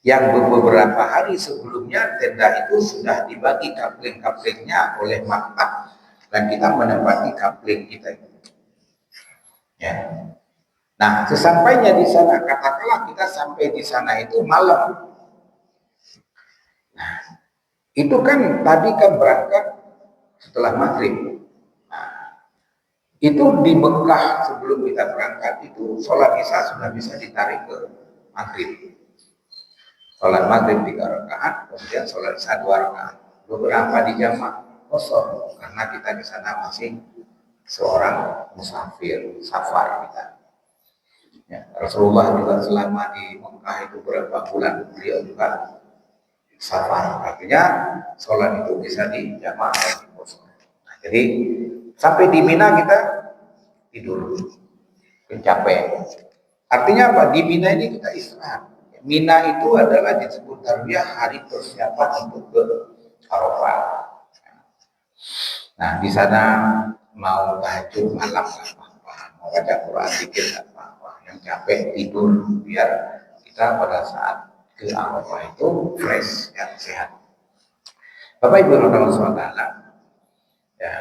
Yang beberapa hari sebelumnya tenda itu sudah dibagi kapling-kaplingnya oleh maktab dan kita menempati kapling kita. Ya. Nah, sesampainya di sana, katakanlah kita sampai di sana itu malam. Nah, itu kan tadi kan berangkat setelah maghrib. Nah, itu di Mekah sebelum kita berangkat itu sholat isya sudah bisa ditarik ke maghrib. Sholat maghrib 3 rakaat, kemudian sholat isya 2 rakaat. Beberapa di jamak kosong karena kita di sana masih seorang musafir, safar kita. Ya, Rasulullah juga selama di Mekah itu berapa bulan beliau juga safar, artinya sholat itu bisa di jamak dan di kosong. Nah, jadi sampai di Mina kita tidur, capek. Artinya apa? Di Mina ini kita istirahat. Mina itu adalah disebut tarbiyah hari persiapan untuk ke Arafah. Nah, di sana mau tahajud malam nggak apa-apa, mau baca Quran dikit nggak apa-apa. Yang capek tidur biar kita pada saat ke Arafah itu fresh, ya, sehat. Bapak Ibu Allah SWT, ya,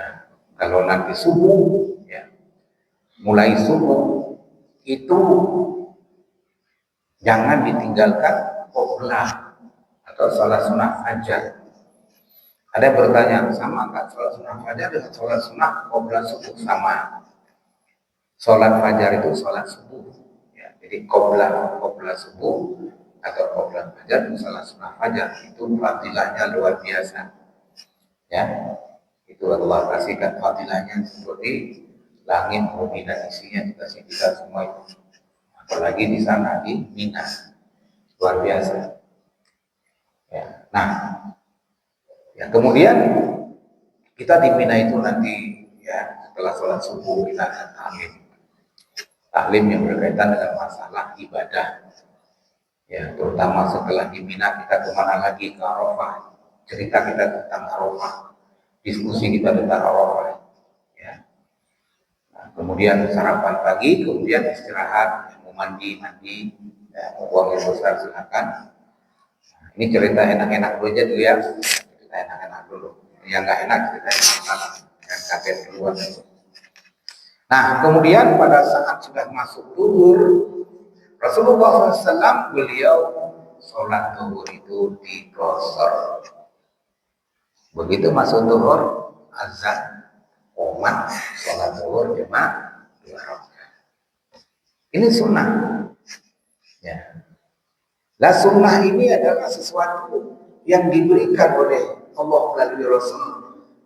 kalau nanti subuh, ya, mulai subuh itu jangan ditinggalkan qoblah atau sholat sunnah fajar. Ada yang bertanya, sama nggak sholat sunnah fajar dengan sholat sunnah qoblah subuh? Sama. Sholat fajar itu sholat subuh. Ya, jadi qoblah subuh atau qoblah fajar itu sholat sunnah fajar. Itu fadilahnya luar biasa. Ya, itu Allah kasihkan fadilahnya seperti langit, bumi dan isinya dikasih kita semua itu. Apalagi di sana di Mina, luar biasa. Ya. Nah, ya kemudian kita di Mina itu nanti, ya, setelah sholat subuh kita akan taklim yang berkaitan dengan masalah ibadah. Ya, terutama setelah di Mina kita kemana lagi, ke Arafah. Cerita kita tentang Arafah, diskusi kita tentang Arafah. Ya. Nah, kemudian sarapan pagi, kemudian istirahat. Mandi, ya, uang yang besar silakan. Nah, ini cerita enak-enak dulu aja dulu ya, cerita enak-enak dulu. Yang nggak enak cerita enak-enak, yang kaget duluan. Nah, kemudian pada saat sudah masuk zuhur, Rasulullah SAW beliau sholat zuhur itu diqosor. Begitu masuk zuhur, azan, qomat, sholat zuhur jemaah 2 rakaat. Ini sunnah. Ya. Nah, sunnah ini adalah sesuatu yang diberikan oleh Allah melalui Rasul.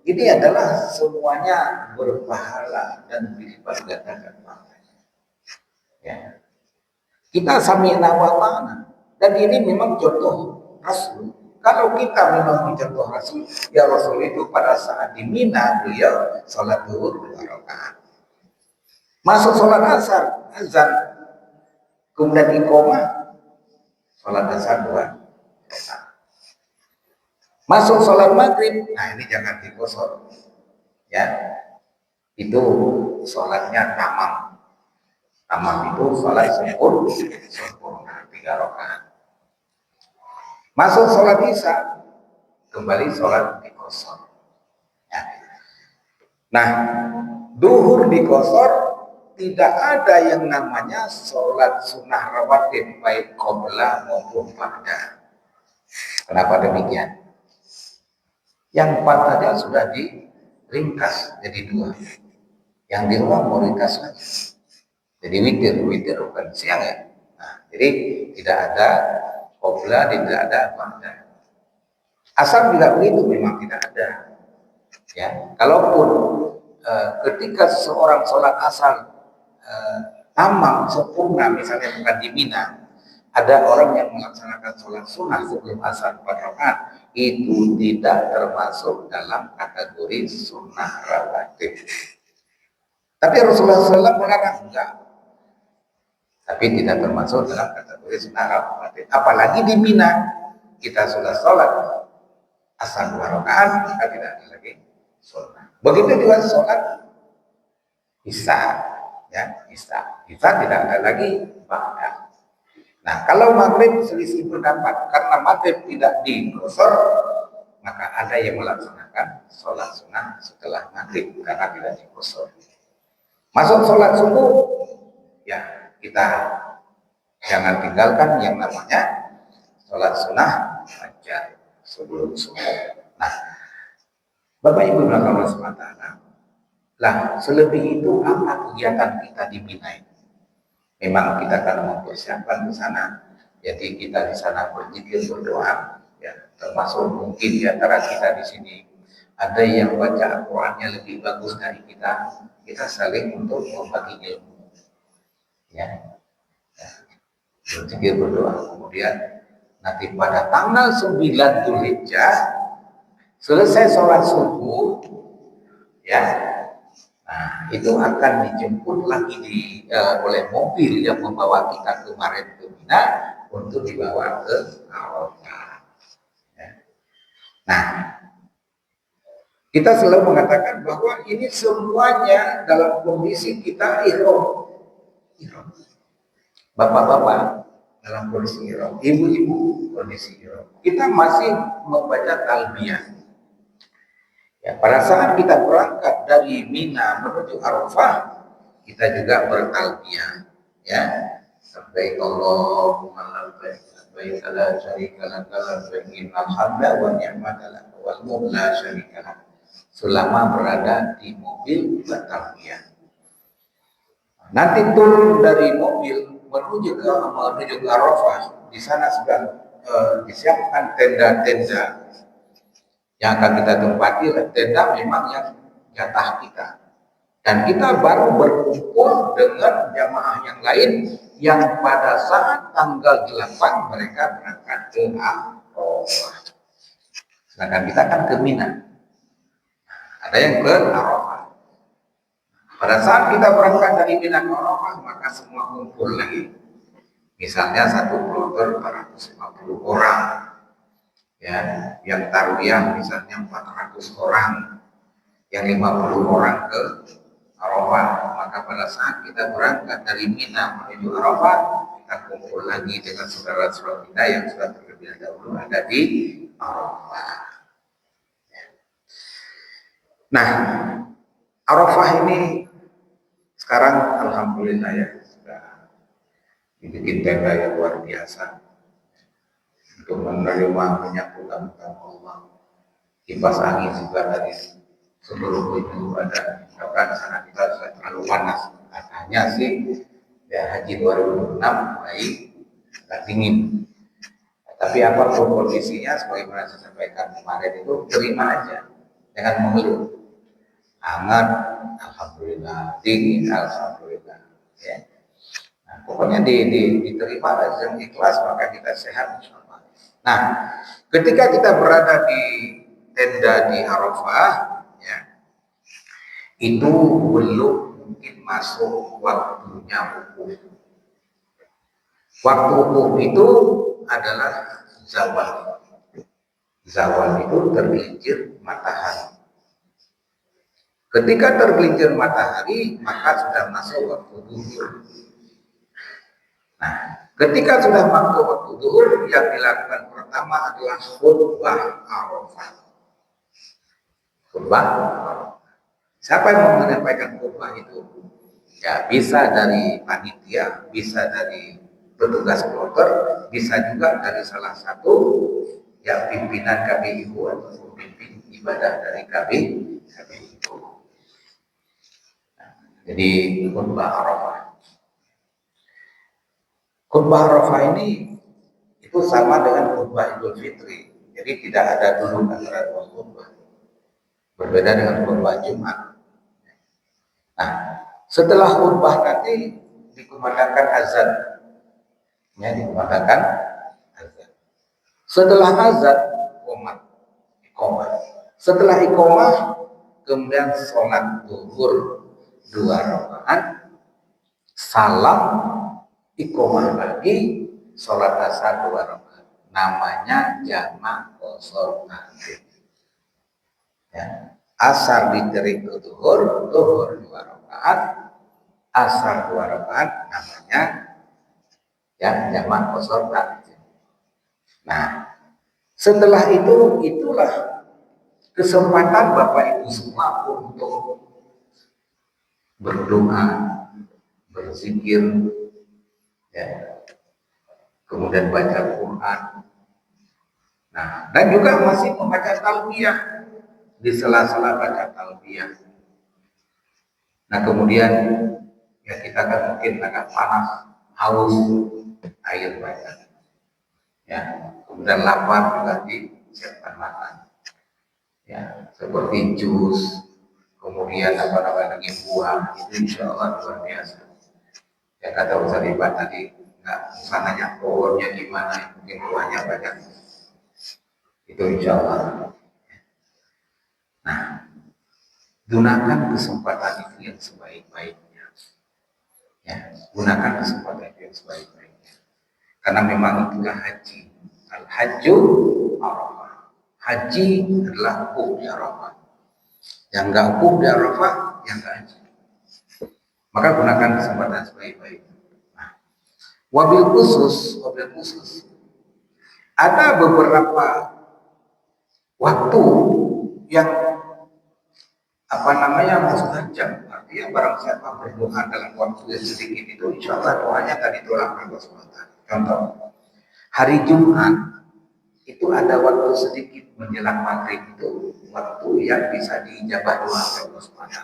Ini adalah semuanya berpahala dan dilipat gandakan pahalanya. Ya. Kita sami'na wa ta'na, dan ini memang contoh Rasul. Kalau kita memang contoh Rasul, ya Rasul itu pada saat di Mina beliau sholat zuhur 2 rakaat. Masuk sholat asar, azan, kemudian iqamah, sholat asar 2 rakaat. Masuk sholat maghrib, nah ini jangan dikosor, ya, itu sholatnya tamam. Tamam itu sholat sempurna 3 rakaat. Masuk sholat isya, kembali sholat dikosor. Ya. Nah, duhur dikosor, tidak ada yang namanya sholat sunnah rawatib baik qobla maupun ba'da. Kenapa demikian? Yang 4 saja sudah diringkas jadi 2. Yang di rumah mau ringkas lagi. Jadi witir bukan siang ya. Nah, jadi tidak ada qobla, tidak ada ba'da. Asar juga begitu, memang tidak ada. Ya, kalaupun ketika seorang sholat asar tamam sempurna, misalnya bukan di Mina, ada orang yang melaksanakan sholat sunnah sebelum asar 4 rakaat, itu tidak termasuk dalam kategori sunnah rawatib. Tapi Rasulullah SAW melarang, enggak. Tapi tidak termasuk dalam kategori sunnah rawatib. Apalagi di Mina. kita sudah sholat asar 2 rakaat, kita tidak ada lagi sholat. Begitu juga sholat isya, ya isya tidak ada lagi ba'da. Nah, kalau maghrib selisih pendapat karena maghrib tidak diqosor, maka ada yang melaksanakan sholat sunnah setelah maghrib karena tidak diqosor. Masuk sholat subuh, ya kita jangan tinggalkan yang namanya sholat sunnah fajar sebelum subuh. Nah, Bapak Ibu Allah SWT, lah selebih itu apa kegiatan kita di Mina ini? Memang kita akan mempersiapkan di sana, jadi kita di sana berzikir berdoa, ya termasuk mungkin di antara kita di sini ada yang baca Al-Qur'annya lebih bagus dari kita saling untuk membagi ilmu, ya, berzikir berdoa. Kemudian nanti pada tanggal 9 Dzulhijjah selesai sholat subuh, ya. Nah, itu akan dijemput lagi oleh mobil yang membawa kita kemarin ke Mina untuk dibawa ke Arafah. Ya. Nah, kita selalu mengatakan bahwa ini semuanya dalam kondisi kita ihram. Bapak-bapak dalam kondisi ihram, ibu-ibu kondisi ihram. Kita masih membaca talbiyah. Ya, pada saat kita berangkat dari Mina menuju Arafah, kita juga bertalbiyah, ya. Labbaik Allahumma labbaik, labbaik la syarika lak labbaik innal hamda wan ni'mata lak wal mulk la syarika lak. Selama berada di mobil bertalbiyah. Nanti turun dari mobil menuju ke Arafah, di sana sudah disiapkan tenda-tenda yang akan kita tempati. Tenda memang yang jatah kita, dan kita baru berkumpul dengan jamaah yang lain yang pada saat tanggal 8 mereka berangkat ke Arafah, sedangkan kita kan ke Mina, ada yang ke Arafah. Pada saat kita berangkat dari Mina ke Arafah, maka semua kumpul lagi, misalnya satu kloter 450 orang, ya, yang tarwiyah misalnya 400 orang, yang 50 orang ke Arafah. Maka pada saat kita berangkat dari Mina menuju Arafah, kita kumpul lagi dengan saudara-saudara kita yang sudah terlebih dahulu ada di Arafah. Nah, Arafah ini sekarang alhamdulillah ya sudah dibikin tenda yang luar biasa untuk menerima menyambut tamu Allah. Kipas angin juga dari seluruh itu ada. Bahkan sana kita sudah terlalu panas. Katanya sih ya haji 2006 mulai agak dingin. Tapi apapun kondisinya, sebagaimana saya sampaikan kemarin itu terima aja, jangan mengeluh. Hangat, alhamdulillah. Dingin, alhamdulillah. Ya. Nah, pokoknya diterima aja, ikhlas, maka kita sehat. Nah, ketika kita berada di tenda di Arafah, ya, itu belum mungkin masuk waktunya wukuf. Waktu wukuf itu adalah zawal. Zawal itu tergelincir matahari. Ketika tergelincir matahari, maka sudah masuk waktu zuhur. Nah, ketika sudah masuk waktu zuhur, yang dilakukan pertama adalah khutbah Arafah. Khutbah Arafah. Siapa yang mau menyampaikan khutbah itu? Ya, bisa dari panitia, bisa dari petugas kloter, bisa juga dari salah satu ya pimpinan KBIU atau pemimpin ibadah dari KBIU. Nah, jadi khutbah Arafah. Khutbah Arafah ini itu sama dengan khutbah Idul Fitri. Jadi tidak ada duduk antara dua khutbah. Berbeda dengan khutbah Jumat. Nah, setelah khutbah nanti dikumandangkan azan. Ya, dikumandangkan azan. Setelah azan, iqamah. Setelah iqamah, kemudian sholat zuhur 2 rakaat, salam, iqamah lagi, sholat asar 2 rakaat. namanya jamak qasar takdim. Ya. Asar diterik ke duhur 2 rakaat, asar 2 rakaat, namanya ya jamak qasar takdim. Nah, setelah itu itulah kesempatan Bapak Ibu semua untuk berdoa, berzikir, ya, kemudian baca Quran. Nah, dan juga masih membaca talbiyah di sela-sela baca talbiyah. Nah, kemudian ya kita kan mungkin agak panas, haus, air banyak. Ya, kemudian lapar juga disiapkan makan. Ya, seperti jus, kemudian apa namanya lagi buah, itu insya Allah luar biasa. Ya kata Ustaz Iban tadi, nggak usah nanya pohonnya gimana, mungkin buahnya banyak. Itu insya Allah. Nah, gunakan kesempatan itu yang sebaik-baiknya. Ya, gunakan kesempatan itu yang sebaik-baiknya. Karena memang itulah haji. Al-hajju Arafah. Haji adalah hukum di Arafah. Yang nggak hukum di Arafah, yang nggak haji. Maka gunakan kesempatan sebaik-baiknya. Nah, wabil khusus, ada beberapa waktu yang apa namanya mustajab, artinya barang siapa berdoa dalam waktu yang sedikit itu insya Allah doanya tadi tolak Allah SWT. Contoh, hari Jumat itu ada waktu sedikit menjelang maghrib, itu waktu yang bisa diijabah doa oleh Allah SWT.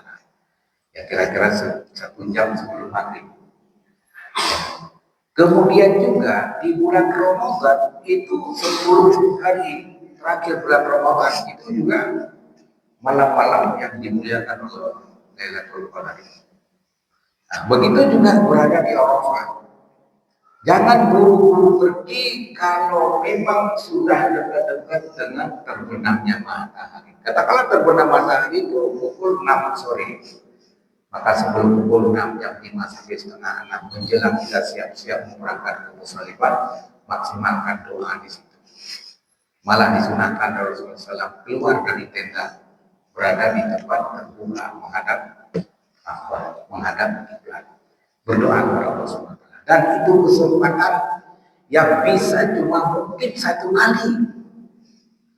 Ya kira-kira 1 jam sebelum maghrib. Kemudian juga di bulan Ramadan itu 10 hari terakhir bulan Ramadan itu juga malam-malam yang dimuliakan oleh Lailatul Qadar. Nah, begitu juga berada di Arafah. Jangan buru-buru pergi kalau memang sudah dekat-dekat dengan terbenamnya matahari. Katakanlah terbenam matahari itu pukul 6 sore. Maka sebelum pukul 6 jam 5 sampai setengah 6 menjelang kita siap-siap berangkat ke Musdalifah, maksimalkan doa di situ. Malah disunahkan Rasulullah SAW keluar dari tenda, berada di tempat terbuka menghadap kiblat, berdoa kepada Allah SWT. Dan itu kesempatan yang bisa cuma mungkin 1 kali,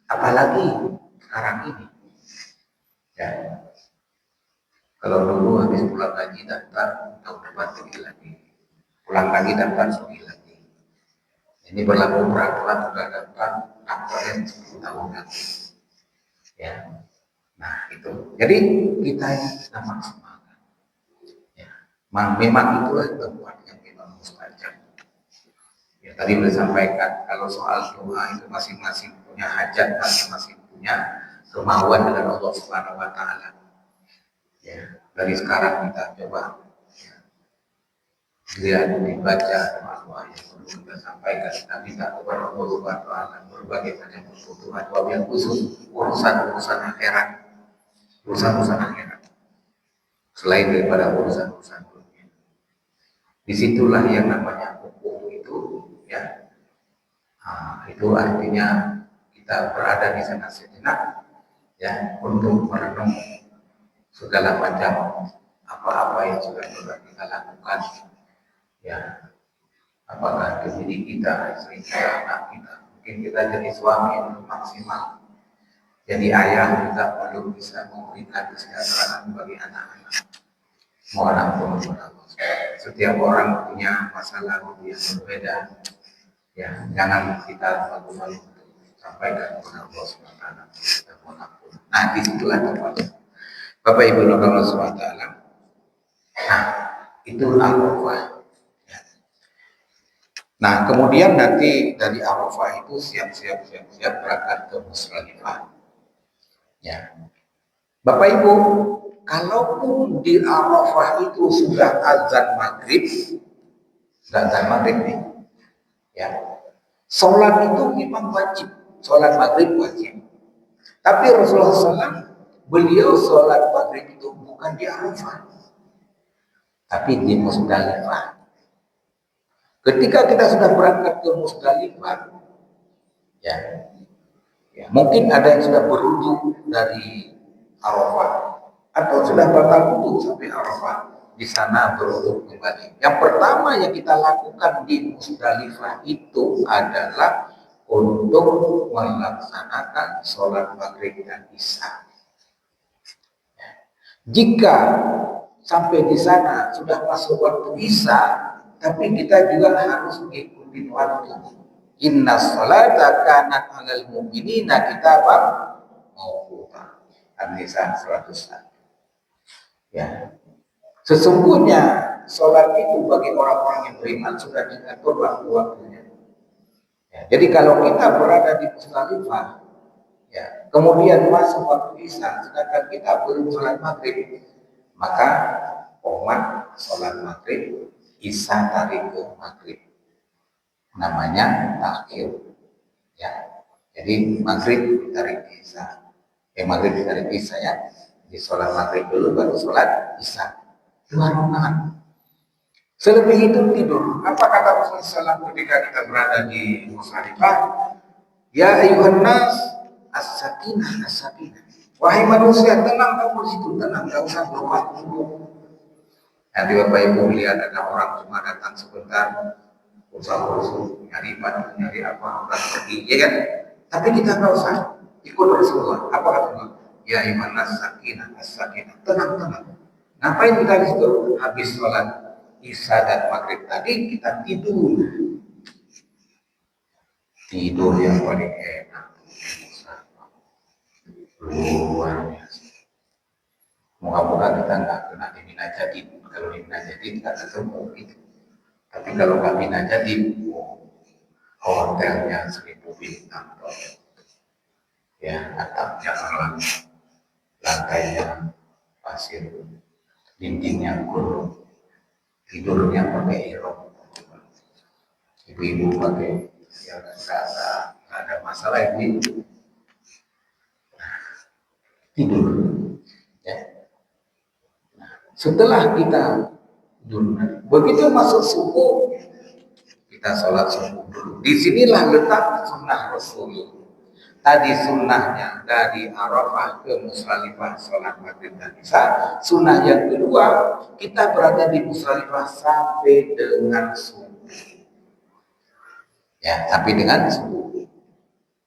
apalagi sekarang ini. Ya. Kalau dulu habis pulang gaji daftar, tahun depan pergi lagi. Pulang lagi daftar pergi lagi. Ini berlaku peraturan sudah daftar yang 10 tahun lagi. Ya, nah itu. Jadi kita ini sudah maksimalkan. Ya, memang itulah tempat yang memang mustajab. Ya, tadi sudah sampaikan kalau soal doa itu masing-masing punya hajat, masing-masing punya kemauan dengan Allah Subhanahu Wa Taala. Ya, dari sekarang kita coba lihat, dibaca doa-doa yang perlu kita sampaikan. Kita minta kepada Allah Subhanahu wa Ta'ala berbagai macam kebutuhan, wabil khusus urusan-urusan akhirat, urusan-urusan akhirat. Selain daripada urusan-urusan dunia. Disitulah yang namanya hukum itu, ya. Nah, itu artinya kita berada di sana sejenak, ya, untuk merenung segala macam apa-apa yang sudah kita lakukan, ya, apakah diri kita, istri kita, anak kita, mungkin kita jadi suami yang maksimal, jadi ayah kita belum bisa memberikan kesejahteraan bagi anak-anak. Mohon ampun kepada Allah. Setiap orang punya masa lalu yang berbeda, ya, jangan kita malu-malu sampaikan kepada Allah SWT. Mohon ampun. Nah, disitulah tempatnya. Bapak Ibu Allah SWT. Nah, itu Arafah. Ya. Nah, kemudian nanti dari Arafah itu siap-siap berangkat ke Musdalifah. Ya. Bapak Ibu, kalaupun di Arafah itu sudah azan maghrib nih, ya, sholat itu memang wajib, sholat maghrib wajib. Tapi Rasulullah SAW beliau sholat maghrib itu bukan di Arafah, tapi di Musdalifah. Ketika kita sudah berangkat ke Musdalifah, Ya, ya. Mungkin ada yang sudah berwudu dari Arafah atau sudah batal wudu sampai Arafah, di sana berwudu kembali. Yang pertama yang kita lakukan di Musdalifah itu adalah untuk melaksanakan sholat maghrib dan isya. Jika sampai di sana sudah masuk waktu isya, tapi kita juga harus mengikuti waktu. Inna sholata kanat 'alal mu'minina kitaban mauquta. An-Nisa 101. Ya. Sesungguhnya sholat itu bagi orang-orang yang beriman sudah diatur waktu-waktunya. Ya, jadi kalau kita berada di Musdalifah, ya, kemudian masuk waktu isya, sedangkan kita belum sholat maghrib, maka qomat sholat maghrib, isya tarik ke maghrib. Namanya takhir. Ya, jadi maghrib ditarik ke isya. Maghrib ditarik ke isya ya. Di sholat maghrib dulu baru sholat isya. 2 rakaat. Selebih itu tidur. Apa kata Rasulullah SAW ketika kita berada di Musdalifah? Ya ayuhan nas as-sakinah as-sakinah. Wahai manusia, tenang kamu di situ, tenang, enggak usah berubah-ubah. Nanti Bapak Ibu lihat ada orang cuma datang sebentar, usah-usah nyari batu, nyari apa, dan pergi, ya kan? Tapi kita enggak usah ikut Rasulullah. Apa kata Allah? Ya ayuhan nas sakinah as-sakinah. Tenang, tenang. Ngapain kita di situ? Habis sholat isya dan maghrib tadi kita tidur. Tidur yang paling enak. Luar biasa. Moga-moga kita nggak kena di Mina Jadid. Kalau di Mina Jadid nggak ketemu gitu. Tapi kalau nggak Mina Jadid, hotelnya 1000 bintang. Ya, atapnya alam, lantainya pasir, dindingnya gulung, tidurnya pakai irok. Ibu-ibu pakai yang nggak ada masalah ini tidur. Ya. Nah, setelah kita tidur, begitu masuk subuh kita sholat subuh dulu. Disinilah letak sunnah Rasul. Tadi sunnahnya dari Arafah ke Musdalifah sholat maghrib dan isya. Sunnah yang kedua, kita berada di Musdalifah sampai dengan subuh. Ya, sampai dengan subuh.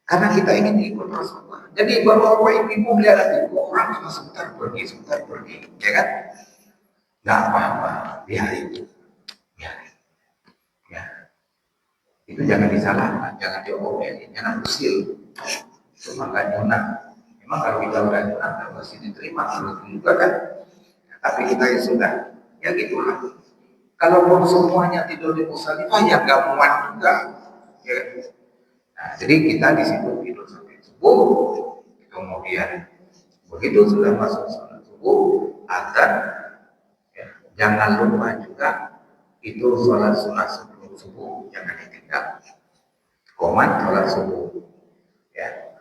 Karena kita ingin ikut Rasulullah. Jadi bapak ibu melihat itu orang cuma sebentar pergi, ya kan? Nggak apa-apa, biarin. Ya, itu jangan disalahkan, jangan diomelin, jangan usil. Cuma nggak nyunat. Memang kalau kita udah nyunat, nggak pasti diterima kalau juga kan. Tapi kita ya sudah, ya gitulah. Kalau mau semuanya tidur di Musdalifah ya nggak muat juga. Ya. Nah, jadi kita di situ tidur sampai subuh, kemudian begitu sudah masuk sholat subuh, azan, ya, jangan lupa juga itu sholat sunnah sebelum subuh jangan ditinggal. Qomat sholat subuh. Ya.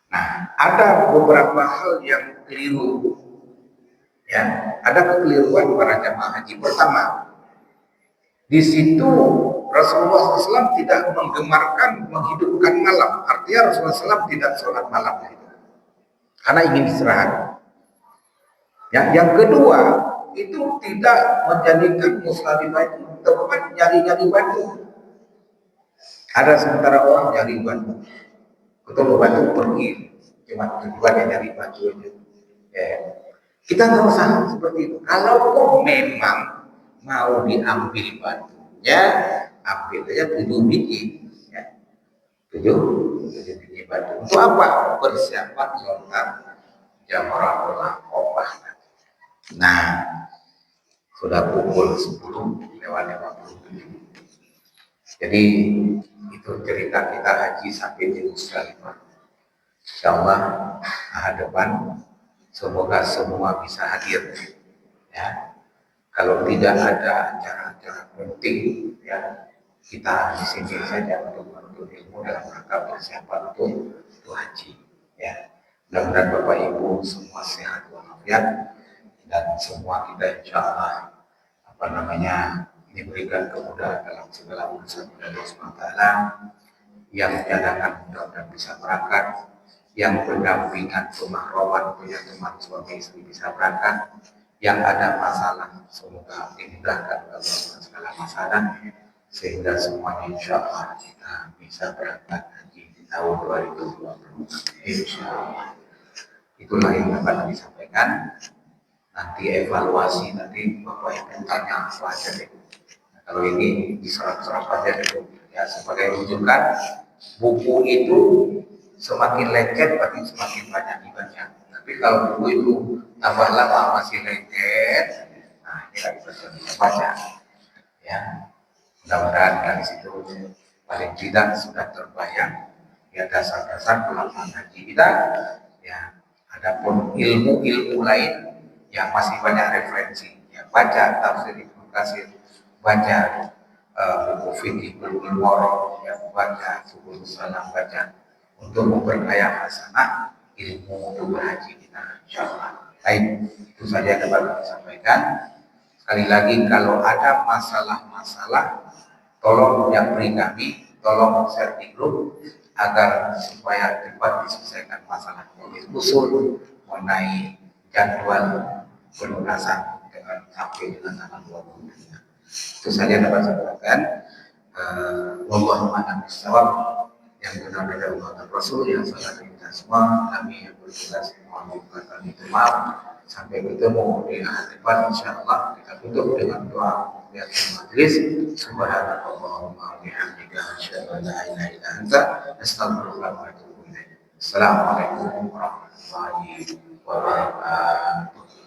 Nah, ada beberapa hal yang keliru. Ya, ada kekeliruan para jamaah haji. Pertama, di situ Rasulullah SAW tidak menggemarkan menghidupkan malam. Artinya Rasulullah SAW tidak sholat malam karena ingin istirahat. Yang kedua, itu tidak menjadikan Musdalifah itu tempat nyari-nyari batu. Ada sementara orang nyari batu, ketemu batu pergi, cuma tujuannya nyari batu aja. Ya. Kita nggak usah seperti itu. Kalau memang mau diambil batunya, ambil aja 7 biji. Ya. 7 biji batu. Untuk apa? Persiapan lontar jamaratul aqabah. Nah, sudah pukul 10:50. Jadi itu cerita kita haji sampai di Musdalifah. Insyaallah depan semoga semua bisa hadir. Ya. Kalau tidak ada acara-acara penting, ya kita di sini saja untuk menuntut ilmu dalam rangka persiapan untuk haji. Ya, mudah-mudahan Bapak Ibu semua sehat walafiat dan semua kita insya Allah diberikan kemudahan dalam segala urusan Allah SWT yang cadangan mudah-mudahan bisa berangkat, yang berdampingan pemahrawan punya teman suami istri bisa berangkat, yang ada masalah semoga dimudahkan oleh Allah segala masalah, sehingga semuanya insya Allah kita bisa berangkat haji di tahun 2020 insya Allah. Itulah yang dapat disampaikan. Nanti evaluasi nanti Bapak Ibu tanya apa aja deh. Nah, kalau ini diserap-serap aja dulu ya, sebagai rujukan. Buku itu semakin lengket berarti semakin banyak dibaca. Tapi kalau buku itu tambah lama masih lengket, nah ini lagi bisa baca. Ya, mudah-mudahan dari situ paling tidak sudah terbayang ya dasar-dasar pelaksanaan haji kita. Ya, adapun ilmu-ilmu lain yang masih banyak referensi, ya baca tafsir Ibnu Katsir, baca buku fikih Bulughul Maram, ya baca Subul Salam, baca untuk memperkaya hasanah ilmu untuk berhaji kita insyaallah. Baik, itu saja yang dapat kami sampaikan. Sekali lagi kalau ada masalah-masalah tolong japri kami, tolong share di grup agar supaya cepat diselesaikan masalah usul mengenai jadwal pelunasan dengan sampai dengan tanggal 20. Itu saja dapat saya katakan. Wallahu a'lam bishawab. Yang benar dari Allah dan Rasul, yang salah dari kita semua. Kami yang bertugas mohon kami maaf. Sampai bertemu di akhir depan insyaallah. Kita tutup dengan doa di akhir majelis. Subhanallahumma wa bihamdika asyhadu an la ilaha illa anta astaghfiruka wa atubu ilaik. Assalamualaikum warahmatullahi wabarakatuh.